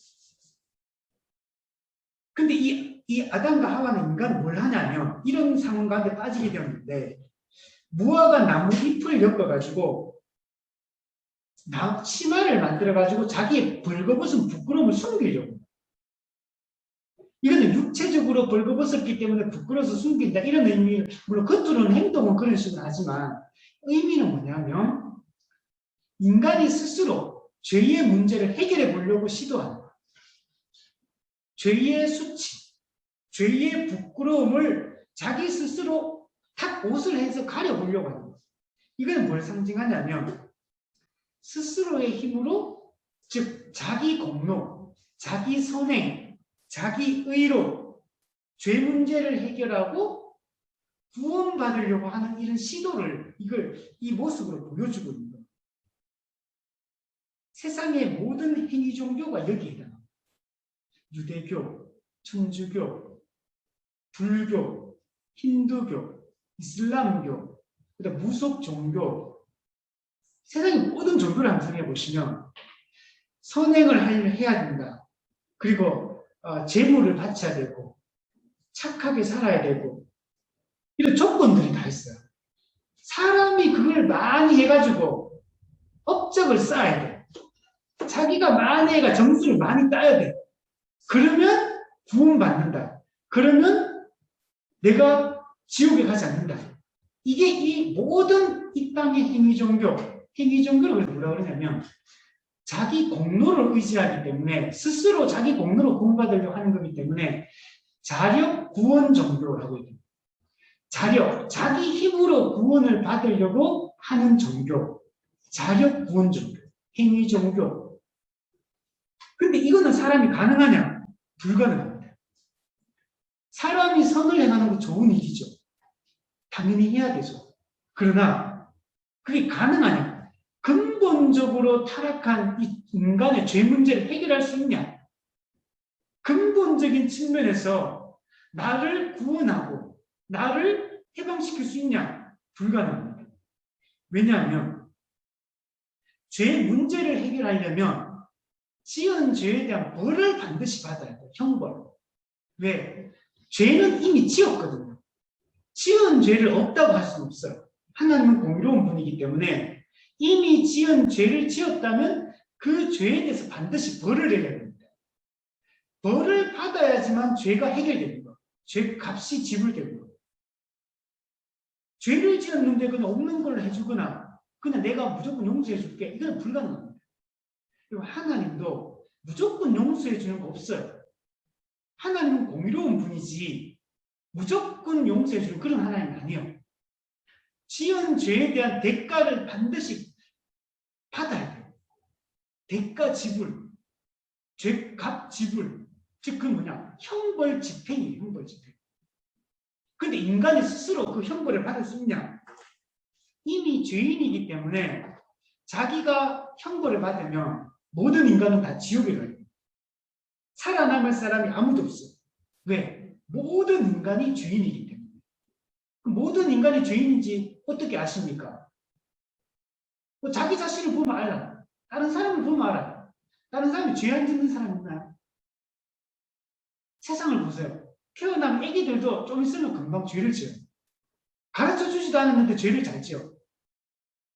근데 이 아담과 하와는 인간은 뭘 하냐면 이런 상황 가운데 빠지게 되었는데 무화과 나무 잎을 엮어가지고 치마를 만들어가지고 자기의 벌거벗은 부끄러움을 숨기려고. 이거는 육체적으로 벌거벗었기 때문에 부끄러워서 숨긴다. 이런 의미, 물론 겉으로는 행동은 그런 식으로 하지만 의미는 뭐냐면 인간이 스스로 죄의 문제를 해결해 보려고 시도하는 거예요. 죄의 수치, 죄의 부끄러움을 자기 스스로 탁 옷을 해서 가려보려고 하는 거예요. 이건 뭘 상징하냐면 스스로의 힘으로, 즉 자기 공로, 자기 선행, 자기 의로 죄 문제를 해결하고 구원받으려고 하는 이런 시도를 이 모습으로 보여주고 있는 거예요. 세상의 모든 행위 종교가 여기에 해당합니다. 유대교, 천주교, 불교, 힌두교, 이슬람교, 그다음 무속 종교, 세상의 모든 종교를 한번 생각해 보시면 선행을 해야 된다. 그리고 재물을 바쳐야 되고 착하게 살아야 되고 이런 조건들이 다 있어요. 사람이 그걸 많이 해가지고 업적을 쌓아야 돼. 자기가 많이 해가 점수를 많이 따야 돼. 그러면 구원받는다. 그러면 내가 지옥에 가지 않는다. 이게 이 모든 이 땅의 행위종교를 뭐라 그러냐면 자기 공로를 의지하기 때문에 스스로 자기 공로로 구원받으려고 하는 거기 때문에 자력 구원 종교라고 합니다. 자력, 자기 힘으로 구원을 받으려고 하는 종교, 자력 구원 종교, 행위 종교. 근데 이거는 사람이 가능하냐? 불가능합니다. 사람이 선을 행하는 건 좋은 일이죠. 당연히 해야 되죠. 그러나 그게 가능하냐? 근본적으로 타락한 이 인간의 죄 문제를 해결할 수 있냐? 근본적인 측면에서 나를 구원하고 나를 해방시킬 수 있냐? 불가능합니다. 왜냐하면 죄 문제를 해결하려면 지은 죄에 대한 벌을 반드시 받아야 돼요. 형벌. 왜? 죄는 이미 지었거든요. 지은 죄를 없다고 할 수는 없어요. 하나님은 공의로운 분이기 때문에 이미 지은 죄를 지었다면 그 죄에 대해서 반드시 벌을 내려야 됩니다. 벌을 받아야지만 죄가 해결되는 거예요. 죄 값이 지불되는 거예요. 죄를 지었는데 그냥 없는 걸 해주거나 그냥 내가 무조건 용서해 줄게. 이건 불가능합니다. 그리고 하나님도 무조건 용서해 주는 거 없어요. 하나님은 공의로운 분이지 무조건 용서해 주는 그런 하나님이 아니에요. 지은 죄에 대한 대가를 반드시 받아야 돼요. 대가 지불, 죄값 지불. 즉, 그 뭐냐? 형벌 집행이에요, 형벌 집행. 근데 인간이 스스로 그 형벌을 받을 수 있냐? 이미 죄인이기 때문에 자기가 형벌을 받으면 모든 인간은 다 지옥에 가요. 살아남을 사람이 아무도 없어요. 왜? 모든 인간이 죄인이기 때문에. 모든 인간이 죄인인지 어떻게 아십니까? 자기 자신을 보면 알아요. 다른 사람을 보면 알아요. 다른 사람이 죄 안 짓는 사람 있나요? 세상을 보세요. 태어난 애기들도 좀 있으면 금방 죄를 지어요. 가르쳐 주지도 않았는데 죄를 잘 지어.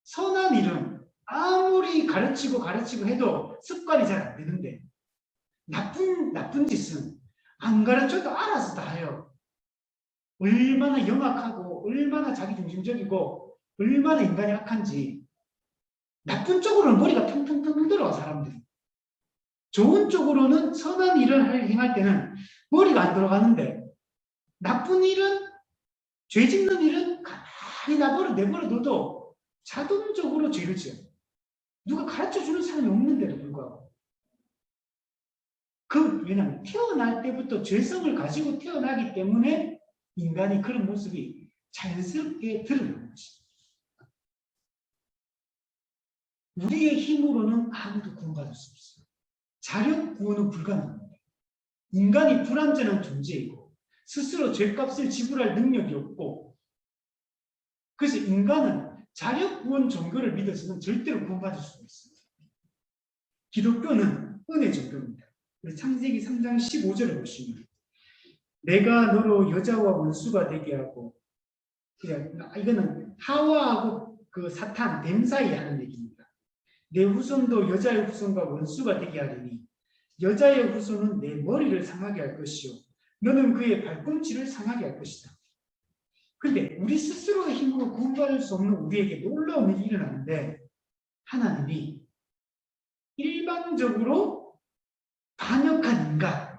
선한 일은 아무리 가르치고 해도 습관이 잘 안 되는데 나쁜 짓은 안 가르쳐도 알아서 다 해요. 얼마나 영악하고 얼마나 자기중심적이고 얼마나 인간이 악한지. 나쁜 쪽으로는 머리가 텅텅텅 들어가 사람들이. 좋은 쪽으로는 선한 일을 행할 때는 머리가 안 들어가는데 나쁜 일은 죄 짓는 일은 가만히 내버려 둬도 자동적으로 죄를 지어요. 누가 가르쳐주는 사람이 없는데도 불구하고. 왜냐하면 태어날 때부터 죄성을 가지고 태어나기 때문에 인간이 그런 모습이 자연스럽게 드러나는 것입니다. 우리의 힘으로는 아무도 구원받을 수 없어요. 자력 구원은 불가능합니다. 인간이 불완전한 존재이고 스스로 죄값을 지불할 능력이 없고 그래서 인간은 자력 구원 종교를 믿어서는 절대로 구원받을 수가 있습니다. 기독교는 은혜 종교입니다. 우리 창세기 3장 15절을 보시면 내가 너로 여자와 원수가 되게 하고 이거는 하와하고 그 사탄 뱀 사이에 하는 얘기입니다. 내 후손도 여자의 후손과 원수가 되게 하리니 여자의 후손은 내 머리를 상하게 할 것이요 너는 그의 발꿈치를 상하게 할 것이다. 그런데 우리 스스로의 힘으로 구원받을 수 없는 우리에게 놀라운 일이 일어나는데 하나님이 일반적으로 반역한 인간,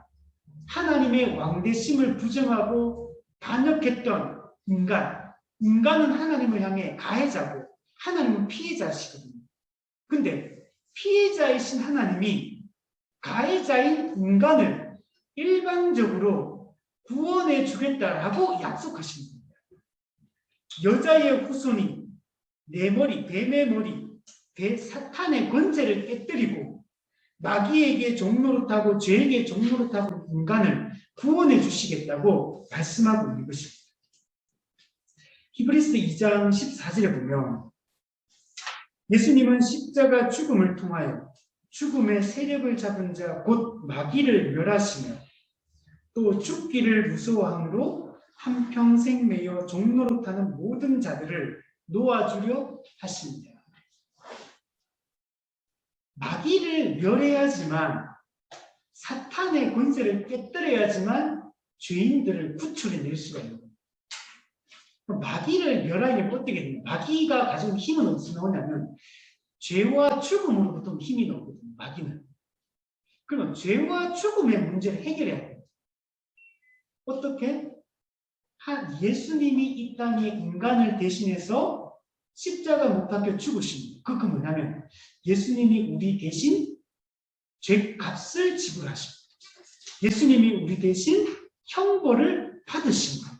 하나님의 왕대심을 부정하고 반역했던 인간은 하나님을 향해 가해자고 하나님은 피해자시거든요. 근데 피해자이신 하나님이 가해자인 인간을 일반적으로 구원해 주겠다라고 약속하신 겁니다. 여자의 후손이 내 머리, 뱀의 머리, 사탄의 권세를 깨뜨리고 마귀에게 종노릇하고 죄에게 종노릇하고 인간을 구원해 주시겠다고 말씀하고 있는 것입니다. 히브리서 2장 14절에 보면 예수님은 십자가 죽음을 통하여 죽음의 세력을 잡은 자 곧 마귀를 멸하시며 또 죽기를 무서워함으로 한평생 매여 종노릇하는 모든 자들을 놓아주려 하십니다. 마귀를 멸해야지만 사탄의 권세를 깨뜨려야지만 죄인들을 구출해낼 수가 있는 겁니다. 마귀를 멸하려면 어떻게 됩니까? 마귀가 가지고 힘은 어디서 나오냐면 죄와 죽음으로부터 힘이 나오거든요. 마귀는. 그러면 죄와 죽음의 문제를 해결해야 돼요. 어떻게? 예수님이 이 땅에 인간을 대신해서 십자가 못 박혀 죽으신 거. 그건 뭐냐면 예수님이 우리 대신 죄값을 지불하신 거. 예수님이 우리 대신 형벌을 받으신 거.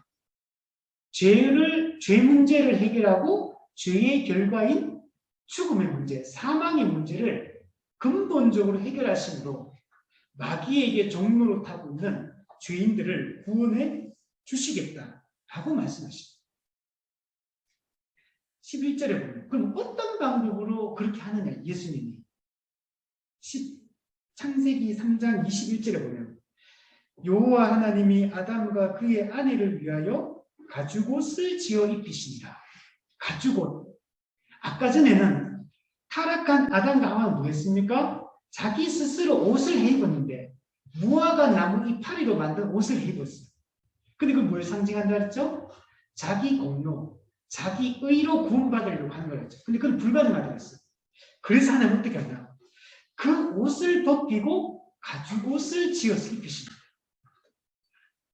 죄 문제를 해결하고 죄의 결과인 죽음의 문제, 사망의 문제를 근본적으로 해결하심으로 마귀에게 종노릇하고 있는 죄인들을 구원해 주시겠다라고 말씀하십니다. 11절에 보면 그럼 어떤 방법으로 그렇게 하느냐 예수님이 창세기 3장 21절에 보면 여호와 하나님이 아담과 그의 아내를 위하여 가죽옷을 지어 입히시니라. 가죽옷. 아까 전에는 타락한 아담과 하와는 뭐했습니까? 자기 스스로 옷을 해 입었는데 무화과 나무 이파리로 만든 옷을 해 입었어요. 근데 그 뭘 상징한다 그랬죠? 자기 공로, 자기 의로 구원받으려고 하는 거였죠. 근데 그건 불가능하다고 했어요. 그래서 하나님 어떻게 하냐? 그 옷을 벗기고 가죽옷을 지어서 입히십니다.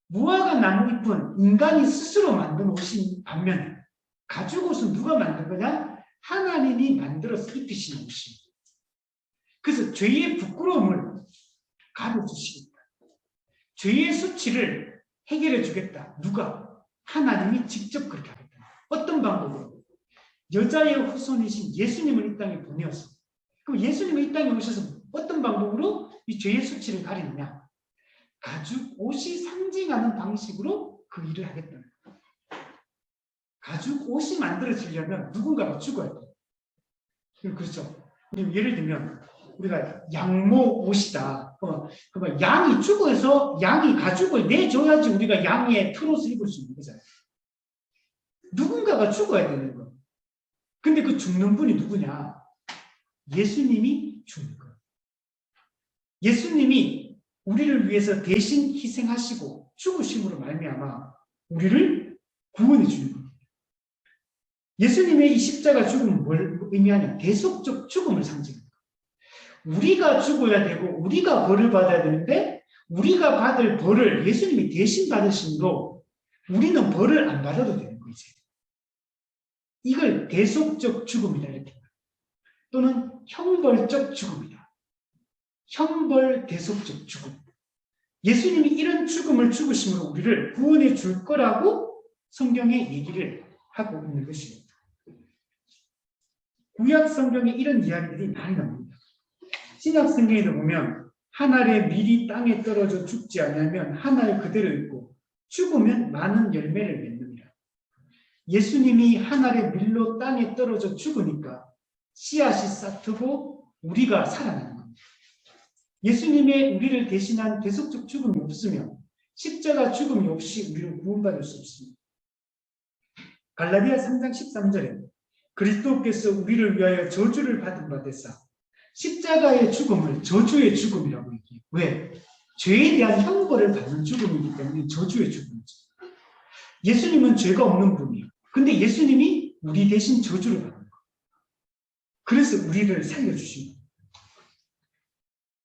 무화과 나무 잎은 인간이 스스로 만든 옷인 반면에 가죽옷은 누가 만든 거냐? 하나님이 만들어서 입히시는 옷입니다. 그래서 죄의 부끄러움을 가려주시겠다. 죄의 수치를 해결해 주겠다. 누가? 하나님이 직접 그렇게 하겠다. 어떤 방법으로? 여자의 후손이신 예수님을 이 땅에 보내어서. 그럼 예수님이 이 땅에 오셔서 어떤 방법으로 이 죄의 수치를 가리느냐? 가죽 옷이 상징하는 방식으로 그 일을 하겠다는 거예요. 가죽 옷이 만들어지려면 누군가가 죽어야 돼요. 그렇죠. 우리 예를 들면 우리가 양모 옷이다. 그러면 양이 죽어서 양이 가죽을 내줘야지 우리가 양의 트롯을 입을 수 있는 거잖아요. 누군가가 죽어야 되는 거예요. 근데 그 죽는 분이 누구냐? 예수님이 죽는 거예요. 예수님이 우리를 위해서 대신 희생하시고 죽으심으로 말미암아 우리를 구원해 주는 겁니다. 예수님의 이 십자가 죽음은 뭘 의미하냐? 대속적 죽음을 상징합니다. 우리가 죽어야 되고 우리가 벌을 받아야 되는데 우리가 받을 벌을 예수님이 대신 받으심으로 우리는 벌을 안 받아도 되는 거지. 이걸 대속적 죽음이다 이렇게 말합니다. 또는 형벌적 죽음이다. 형벌 대속적 죽음. 예수님이 이런 죽음을 죽으심으로 우리를 구원해 줄 거라고 성경에 얘기를 하고 있는 것입니다. 구약 성경에 이런 이야기들이 많이 나옵니다. 신약 성경에도 보면 한 알에 밀이 땅에 떨어져 죽지 않으면 한 알 그대로 있고 죽으면 많은 열매를 맺느니라. 예수님이 한 알의 밀로 땅에 떨어져 죽으니까 씨앗이 싹트고 우리가 살아나는 겁니다. 예수님의 우리를 대신한 대속적 죽음이 없으면 십자가 죽음이 없이 우리를 구원받을 수 없습니다. 갈라디아 3장 13절에 그리스도께서 우리를 위하여 저주를 받은 바 되사 십자가의 죽음을 저주의 죽음이라고 얘기해요. 왜? 죄에 대한 형벌을 받는 죽음이기 때문에 저주의 죽음이죠. 예수님은 죄가 없는 분이에요. 근데 예수님이 우리 대신 저주를 받는 거예요. 그래서 우리를 살려주신 거예요.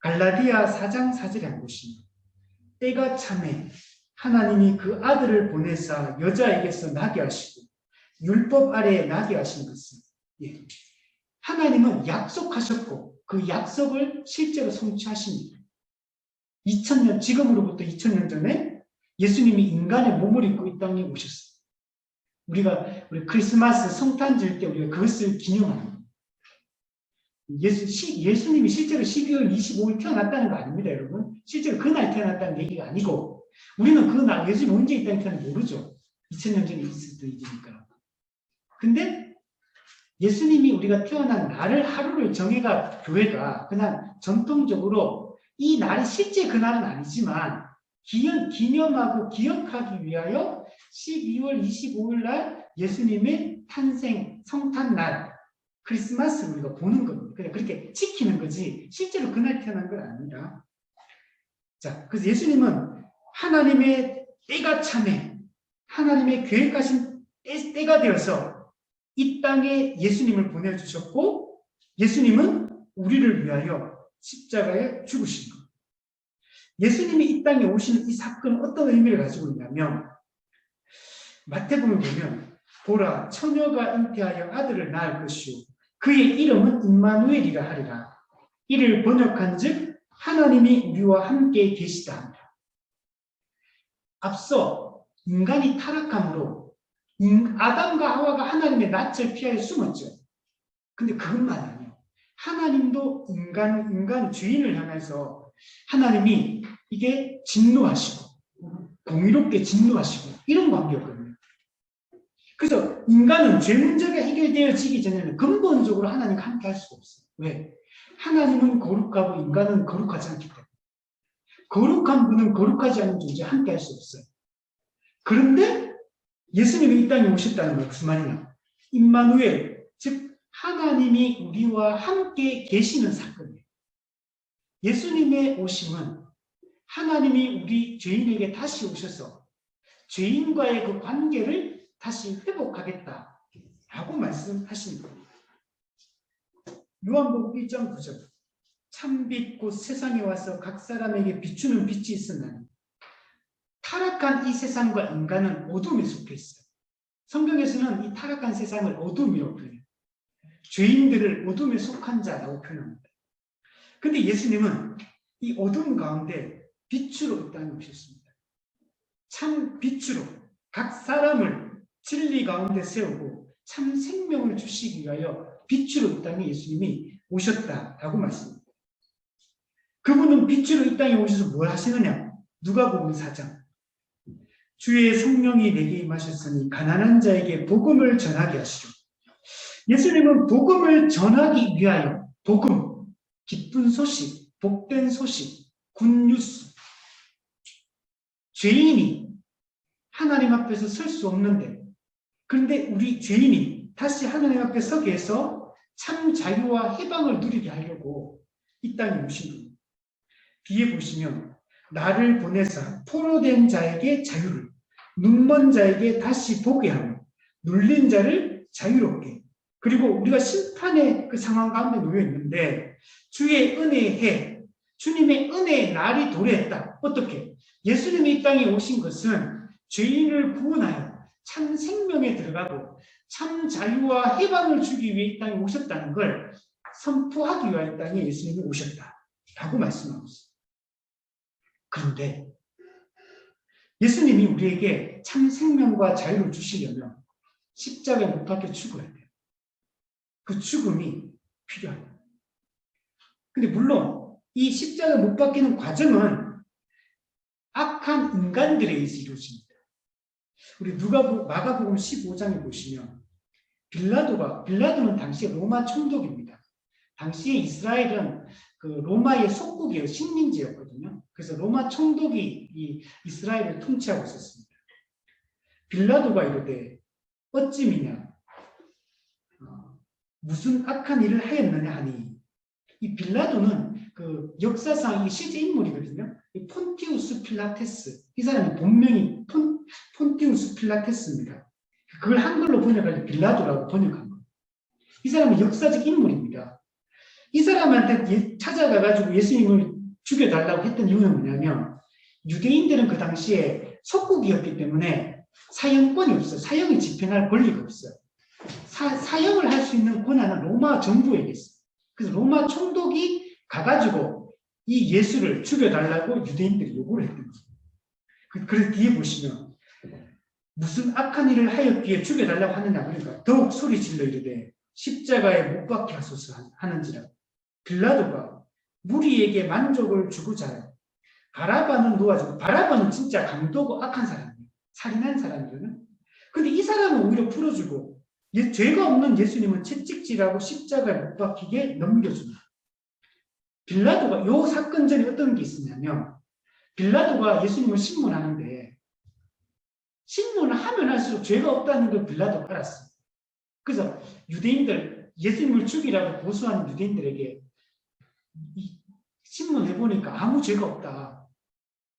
갈라디아 4장 4절에 한 것입니다. 때가 참에 하나님이 그 아들을 보내사 여자에게서 나게 하시고 율법 아래에 나게 하신 것은 하나님은 약속하셨고 그 약속을 실제로 성취하십니다. 2000년 지금으로부터 2000년 전에 예수님이 인간의 몸을 입고 이 땅에 오셨어요. 우리 크리스마스 성탄 질 때 우리가 그것을 기념합니다. 예수님이 실제로 12월 25일 태어났다는 거 아닙니다, 여러분. 실제로 그날 태어났다는 얘기가 아니고 우리는 그날 예수님이 언제 이 땅에 태어났는지 모르죠. 2000년 전에 있을 때이니까. 근데 예수님이 우리가 태어난 날을 하루를 정해가 교회가 그냥 전통적으로 이 날이 실제 그 날은 아니지만 기념하고 기억하기 위하여 12월 25일 날 예수님의 탄생 성탄날 크리스마스를 우리가 보는 겁니다. 그냥 그렇게 지키는 거지 실제로 그날 태어난 건 아니라. 자, 그래서 예수님은 하나님의 때가 참에 하나님의 계획하신 때가 되어서 이 땅에 예수님을 보내주셨고 예수님은 우리를 위하여 십자가에 죽으신 것. 예수님이 이 땅에 오시는 이 사건은 어떤 의미를 가지고 있냐면 마태복음을 보면 보라 처녀가 잉태하여 아들을 낳을 것이요 그의 이름은 임마누엘이라 하리라. 이를 번역한즉 하나님이 우리와 함께 계시다 합니다. 앞서 인간이 타락함으로 아담과 하와가 하나님의 낯을 피하여 숨었죠. 근데 그것만 아니에요. 하나님도 인간 죄인을 향해서 하나님이 이게 진노하시고 공의롭게 진노하시고 이런 관계였거든요. 그래서 인간은 죄 문제가 해결되어지기 전에는 근본적으로 하나님과 함께 할 수가 없어요. 왜? 하나님은 거룩하고 인간은 거룩하지 않기 때문에. 거룩한 분은 거룩하지 않은 존재 함께 할 수 없어요. 그런데 예수님이 이 땅에 오셨다는 건 무슨 말이냐? 임마누엘, 즉 하나님이 우리와 함께 계시는 사건이에요. 예수님의 오심은 하나님이 우리 죄인에게 다시 오셔서 죄인과의 그 관계를 다시 회복하겠다라고 말씀하시는 겁니다. 요한복음 1장 9절. 참빛 곧 세상에 와서 각 사람에게 비추는 빛이 있으나니 타락한 이 세상과 인간은 어둠에 속해 있어요. 성경에서는 이 타락한 세상을 어둠이라고 표현해요. 죄인들을 어둠에 속한 자라고 표현합니다. 근데 예수님은 이 어둠 가운데 빛으로 이 땅에 오셨습니다. 참 빛으로 각 사람을 진리 가운데 세우고 참 생명을 주시기 위하여 빛으로 이 땅에 예수님이 오셨다라고 말씀합니다. 그분은 빛으로 이 땅에 오셔서 뭘 하시느냐? 누가복음 4장. 주의 성령이 내게 임하셨으니 가난한 자에게 복음을 전하게 하시죠. 예수님은 복음을 전하기 위하여 복음, 기쁜 소식, 복된 소식, 굿뉴스. 죄인이 하나님 앞에서 설 수 없는데 그런데 우리 죄인이 다시 하나님 앞에 서게 해서 참 자유와 해방을 누리게 하려고 이 땅에 오신 겁니다. 뒤에 보시면 나를 보내사 포로된 자에게 자유를, 눈먼 자에게 다시 보게 하며 눌린 자를 자유롭게. 그리고 우리가 심판의 그 상황 가운데 놓여 있는데 주의 은혜의 해, 주님의 은혜의 날이 도래했다. 어떻게? 예수님이 이 땅에 오신 것은 죄인을 구원하여 참 생명에 들어가고 참 자유와 해방을 주기 위해 이 땅에 오셨다는 걸 선포하기 위하여 이 땅에 예수님이 오셨다라고 말씀하고 있습니다. 그런데 예수님이 우리에게 참 생명과 자유를 주시려면 십자가에 못 박혀 죽어야 돼요. 그 죽음이 필요합니다. 근데 물론 이 십자가에 못 박히는 과정은 악한 인간들에 의해서 이루어집니다. 우리 마가복음 15장에 보시면 빌라도는 당시에 로마 총독입니다. 당시에 이스라엘은 그 로마의 속국이에요. 식민지였거든요. 그래서 로마 총독이 이 이스라엘을 통치하고 있었습니다. 빌라도가 이르되 어찌미냐 무슨 악한 일을 하였느냐 하니 이 빌라도는 그 역사상 이 실제 인물이거든요. 이 폰티우스 필라테스 이 사람의 본명이 폰티우스 필라테스입니다. 그걸 한글로 번역할 때 빌라도라고 번역한 거예요. 이 사람은 역사적 인물입니다. 이 사람한테 찾아가가지고 예수님을 죽여달라고 했던 이유는 뭐냐면 유대인들은 그 당시에 속국이었기 때문에 사형권이 없어요. 사형을 집행할 권리가 없어요. 사형을 할 수 있는 권한은 로마 정부에게 있어요. 그래서 로마 총독이 가가지고 이 예수를 죽여달라고 유대인들이 요구를 했던 거예요. 그래서 뒤에 보시면 무슨 악한 일을 하였기에 죽여달라고 하느냐 그러니까 더욱 소리질러 이르되 십자가에 못 박게 하소서 하는지라. 빌라도가 무리에게 만족을 주고자 하여 바라바는 놓아주고 바라바는 진짜 강도고 악한 사람이에요. 살인한 사람이거든요. 근데 이 사람은 오히려 풀어주고 죄가 없는 예수님은 채찍질하고 십자가에 못 박히게 넘겨줍니다. 빌라도가 이 사건 전에 어떤 게 있었냐면 빌라도가 예수님을 신문하는데 신문을 하면 할수록 죄가 없다는 걸 빌라도가 알았어요. 그래서 유대인들 예수님을 죽이라고 고소하는 유대인들에게 신문해보니까 아무 죄가 없다.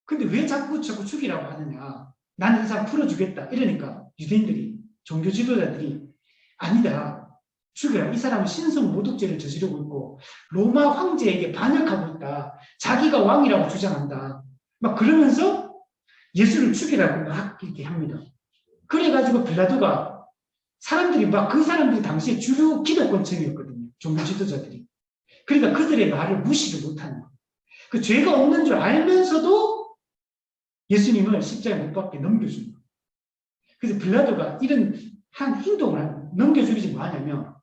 근데 왜 자꾸 죽이라고 하느냐. 나는 이 사람 풀어주겠다. 이러니까 유대인들이 종교 지도자들이 아니다. 죽여라. 이 사람은 신성 모독죄를 저지르고 있고 로마 황제에게 반역하고 있다. 자기가 왕이라고 주장한다. 막 그러면서 예수를 죽이라고 막 이렇게 합니다. 그래가지고 빌라도가 사람들이 막 그 사람들이 당시에 주류 기독권층이었거든요. 종교 지도자들이. 그러니까 그들의 말을 무시를 못하는 거예요. 그 죄가 없는 줄 알면서도 예수님을 십자가에 못 박게 넘겨주는 거예요. 그래서 빌라도가 이런 한 행동을 넘겨주기 뭐 하냐면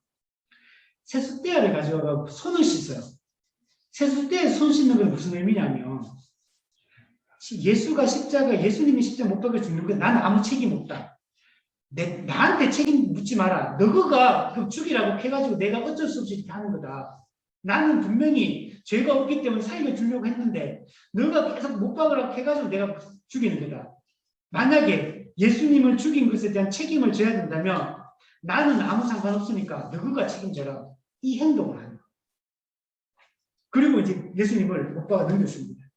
세숫대야를 가져가 손을 씻어요. 세숫대에 손 씻는 건 무슨 의미냐면 예수님이 십자가 못 박혀 죽는 건 나는 아무 책임 없다. 나한테 책임 묻지 마라. 너가 그 죽이라고 해가지고 내가 어쩔 수 없이 이렇게 하는 거다. 나는 분명히 죄가 없기 때문에 살려주려고 했는데 너가 계속 못 박으라고 해가지고 내가 죽이는 거다. 만약에 예수님을 죽인 것에 대한 책임을 져야 된다면 나는 아무 상관없으니까 너가 책임져라. 이 행동을 하는 거예요. 그리고 이제 예수님을 못 박아 넘겨줍니다.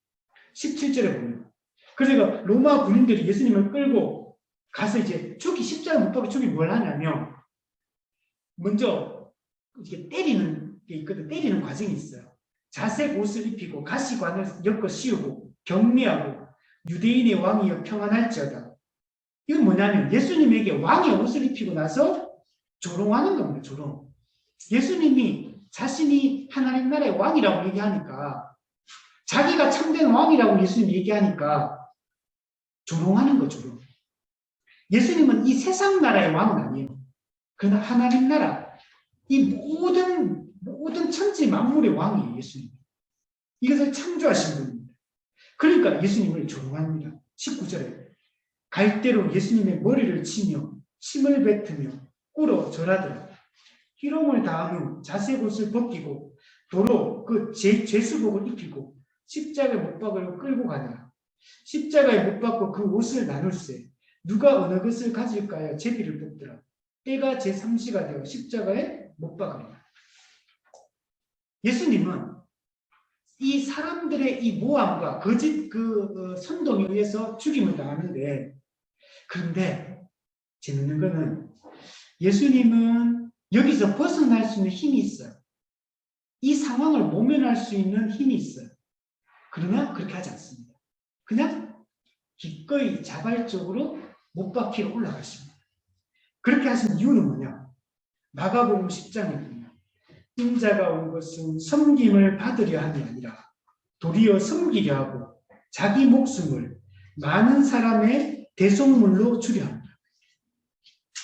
17절에 보면. 그래서 로마 군인들이 예수님을 끌고 가서 이제 십자가 못 박고 죽이 뭘 하냐면 먼저 이렇게 때리는 게 있거든. 때리는 과정이 있어요. 자색 옷을 입히고 가시관을 엮어 씌우고 격리하고 유대인의 왕이여 평안할지어다. 이건 뭐냐면 예수님에게 왕의 옷을 입히고 나서 조롱하는 겁니다. 조롱. 예수님이 자신이 하나님 나라의 왕이라고 얘기하니까 자기가 참된 왕이라고 예수님이 얘기하니까 조롱하는 거죠. 예수님은 이 세상 나라의 왕은 아니에요. 그러나 하나님 나라, 이 모든 천지 만물의 왕이에요. 예수님. 이것을 창조하신 분입니다. 그러니까 예수님을 조롱합니다. 19절에 갈대로 예수님의 머리를 치며 침을 뱉으며 꿇어 절하더라. 희롱을 당하며 자색 옷을 벗기고 도로 그 죄수복을 입히고 십자가에 못 박으려 끌고 가더라. 십자가에 못 박고 그 옷을 나눌세 누가 어느 것을 가질까요? 제비를 뽑더라. 때가 제3시가 되어 십자가에 못 박으리라. 예수님은 이 사람들의 이 모함과 거짓 선동에 의해서 죽임을 당하는데, 그런데 재밌는 거는 예수님은 여기서 벗어날 수 있는 힘이 있어요. 이 상황을 모면할 수 있는 힘이 있어요. 그러나 그렇게 하지 않습니다. 그냥 기꺼이 자발적으로 못 박히러 올라가십니다. 그렇게 하신 이유는 뭐냐? 마가복음 10장에 보면 인자가 온 것은 섬김을 받으려 함이 아니라 도리어 섬기려 하고 자기 목숨을 많은 사람의 대속물로 주려 합니다.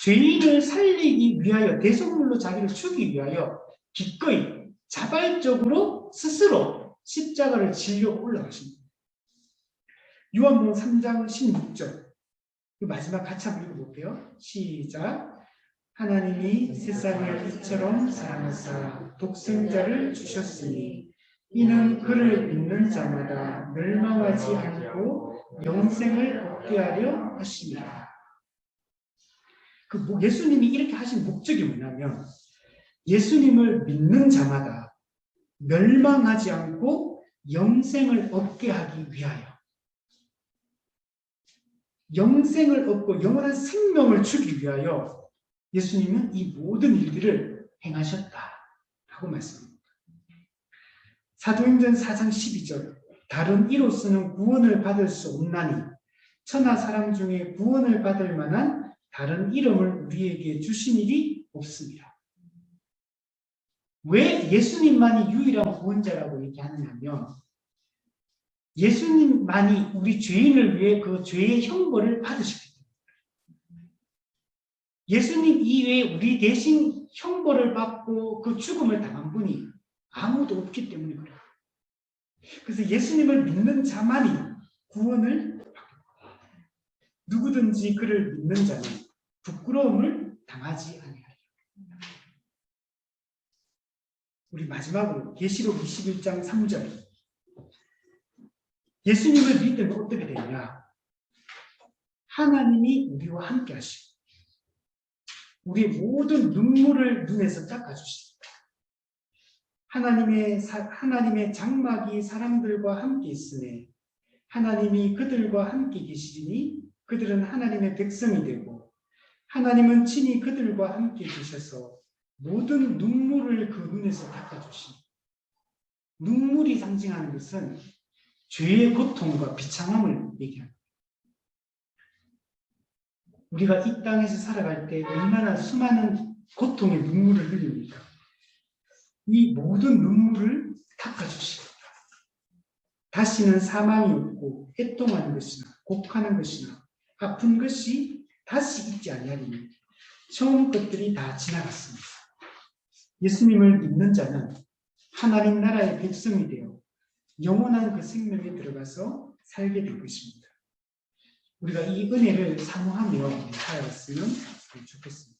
죄인을 살리기 위하여 대속물로 자기를 주기 위하여 기꺼이 자발적으로 스스로 십자가를 지려 올라가십니다. 요한복음 3장 16절 마지막 같이 한번 읽어볼게요. 시작. 하나님이 세상을 이처럼 사랑하사 독생자를 주셨으니 이는 그를 믿는 자마다 멸망하지 않고 영생을 얻게 하려 하심이라. 예수님이 이렇게 하신 목적이 뭐냐면 예수님을 믿는 자마다 멸망하지 않고 영생을 얻게 하기 위하여, 영생을 얻고 영원한 생명을 주기 위하여 예수님은 이 모든 일들을 행하셨다라고 말씀합니다. 사도행전 4장 12절 다른 이로서는 구원을 받을 수 없나니 천하 사람 중에 구원을 받을 만한 다른 이름을 우리에게 주신 일이 없습니다. 왜 예수님만이 유일한 구원자라고 얘기하느냐면 예수님만이 우리 죄인을 위해 그 죄의 형벌을 받으셨기 때문에, 예수님 이외에 우리 대신 형벌을 받고 그 죽음을 당한 분이 아무도 없기 때문에 그래요. 그래서 예수님을 믿는 자만이 구원을 받습니다. 누구든지 그를 믿는 자는 부끄러움을 당하지 아니하리라. 우리 마지막으로 계시록 21장 3절 예수님을 믿으면 어떻게 되냐? 하나님이 우리와 함께 하시고 우리의 모든 눈물을 눈에서 닦아주십니다. 하나님의 장막이 사람들과 함께 있으니 하나님이 그들과 함께 계시리니 그들은 하나님의 백성이 되고 하나님은 친히 그들과 함께 계셔서 모든 눈물을 그 눈에서 닦아주십니다. 눈물이 상징하는 것은 죄의 고통과 비참함을 얘기합니다. 우리가 이 땅에서 살아갈 때 얼마나 수많은 고통의 눈물을 흘립니까? 이 모든 눈물을 닦아주십니다. 다시는 사망이 없고 애통하는 것이나 곡하는 것이나 아픈 것이 다시 있지 아니하리니 처음 것들이 다 지나갔습니다. 예수님을 믿는 자는 하나님 나라의 백성이 되어 영원한 그 생명에 들어가서 살게 될 것입니다. 우리가 이 은혜를 사모하며 살아갔으면 좋겠습니다.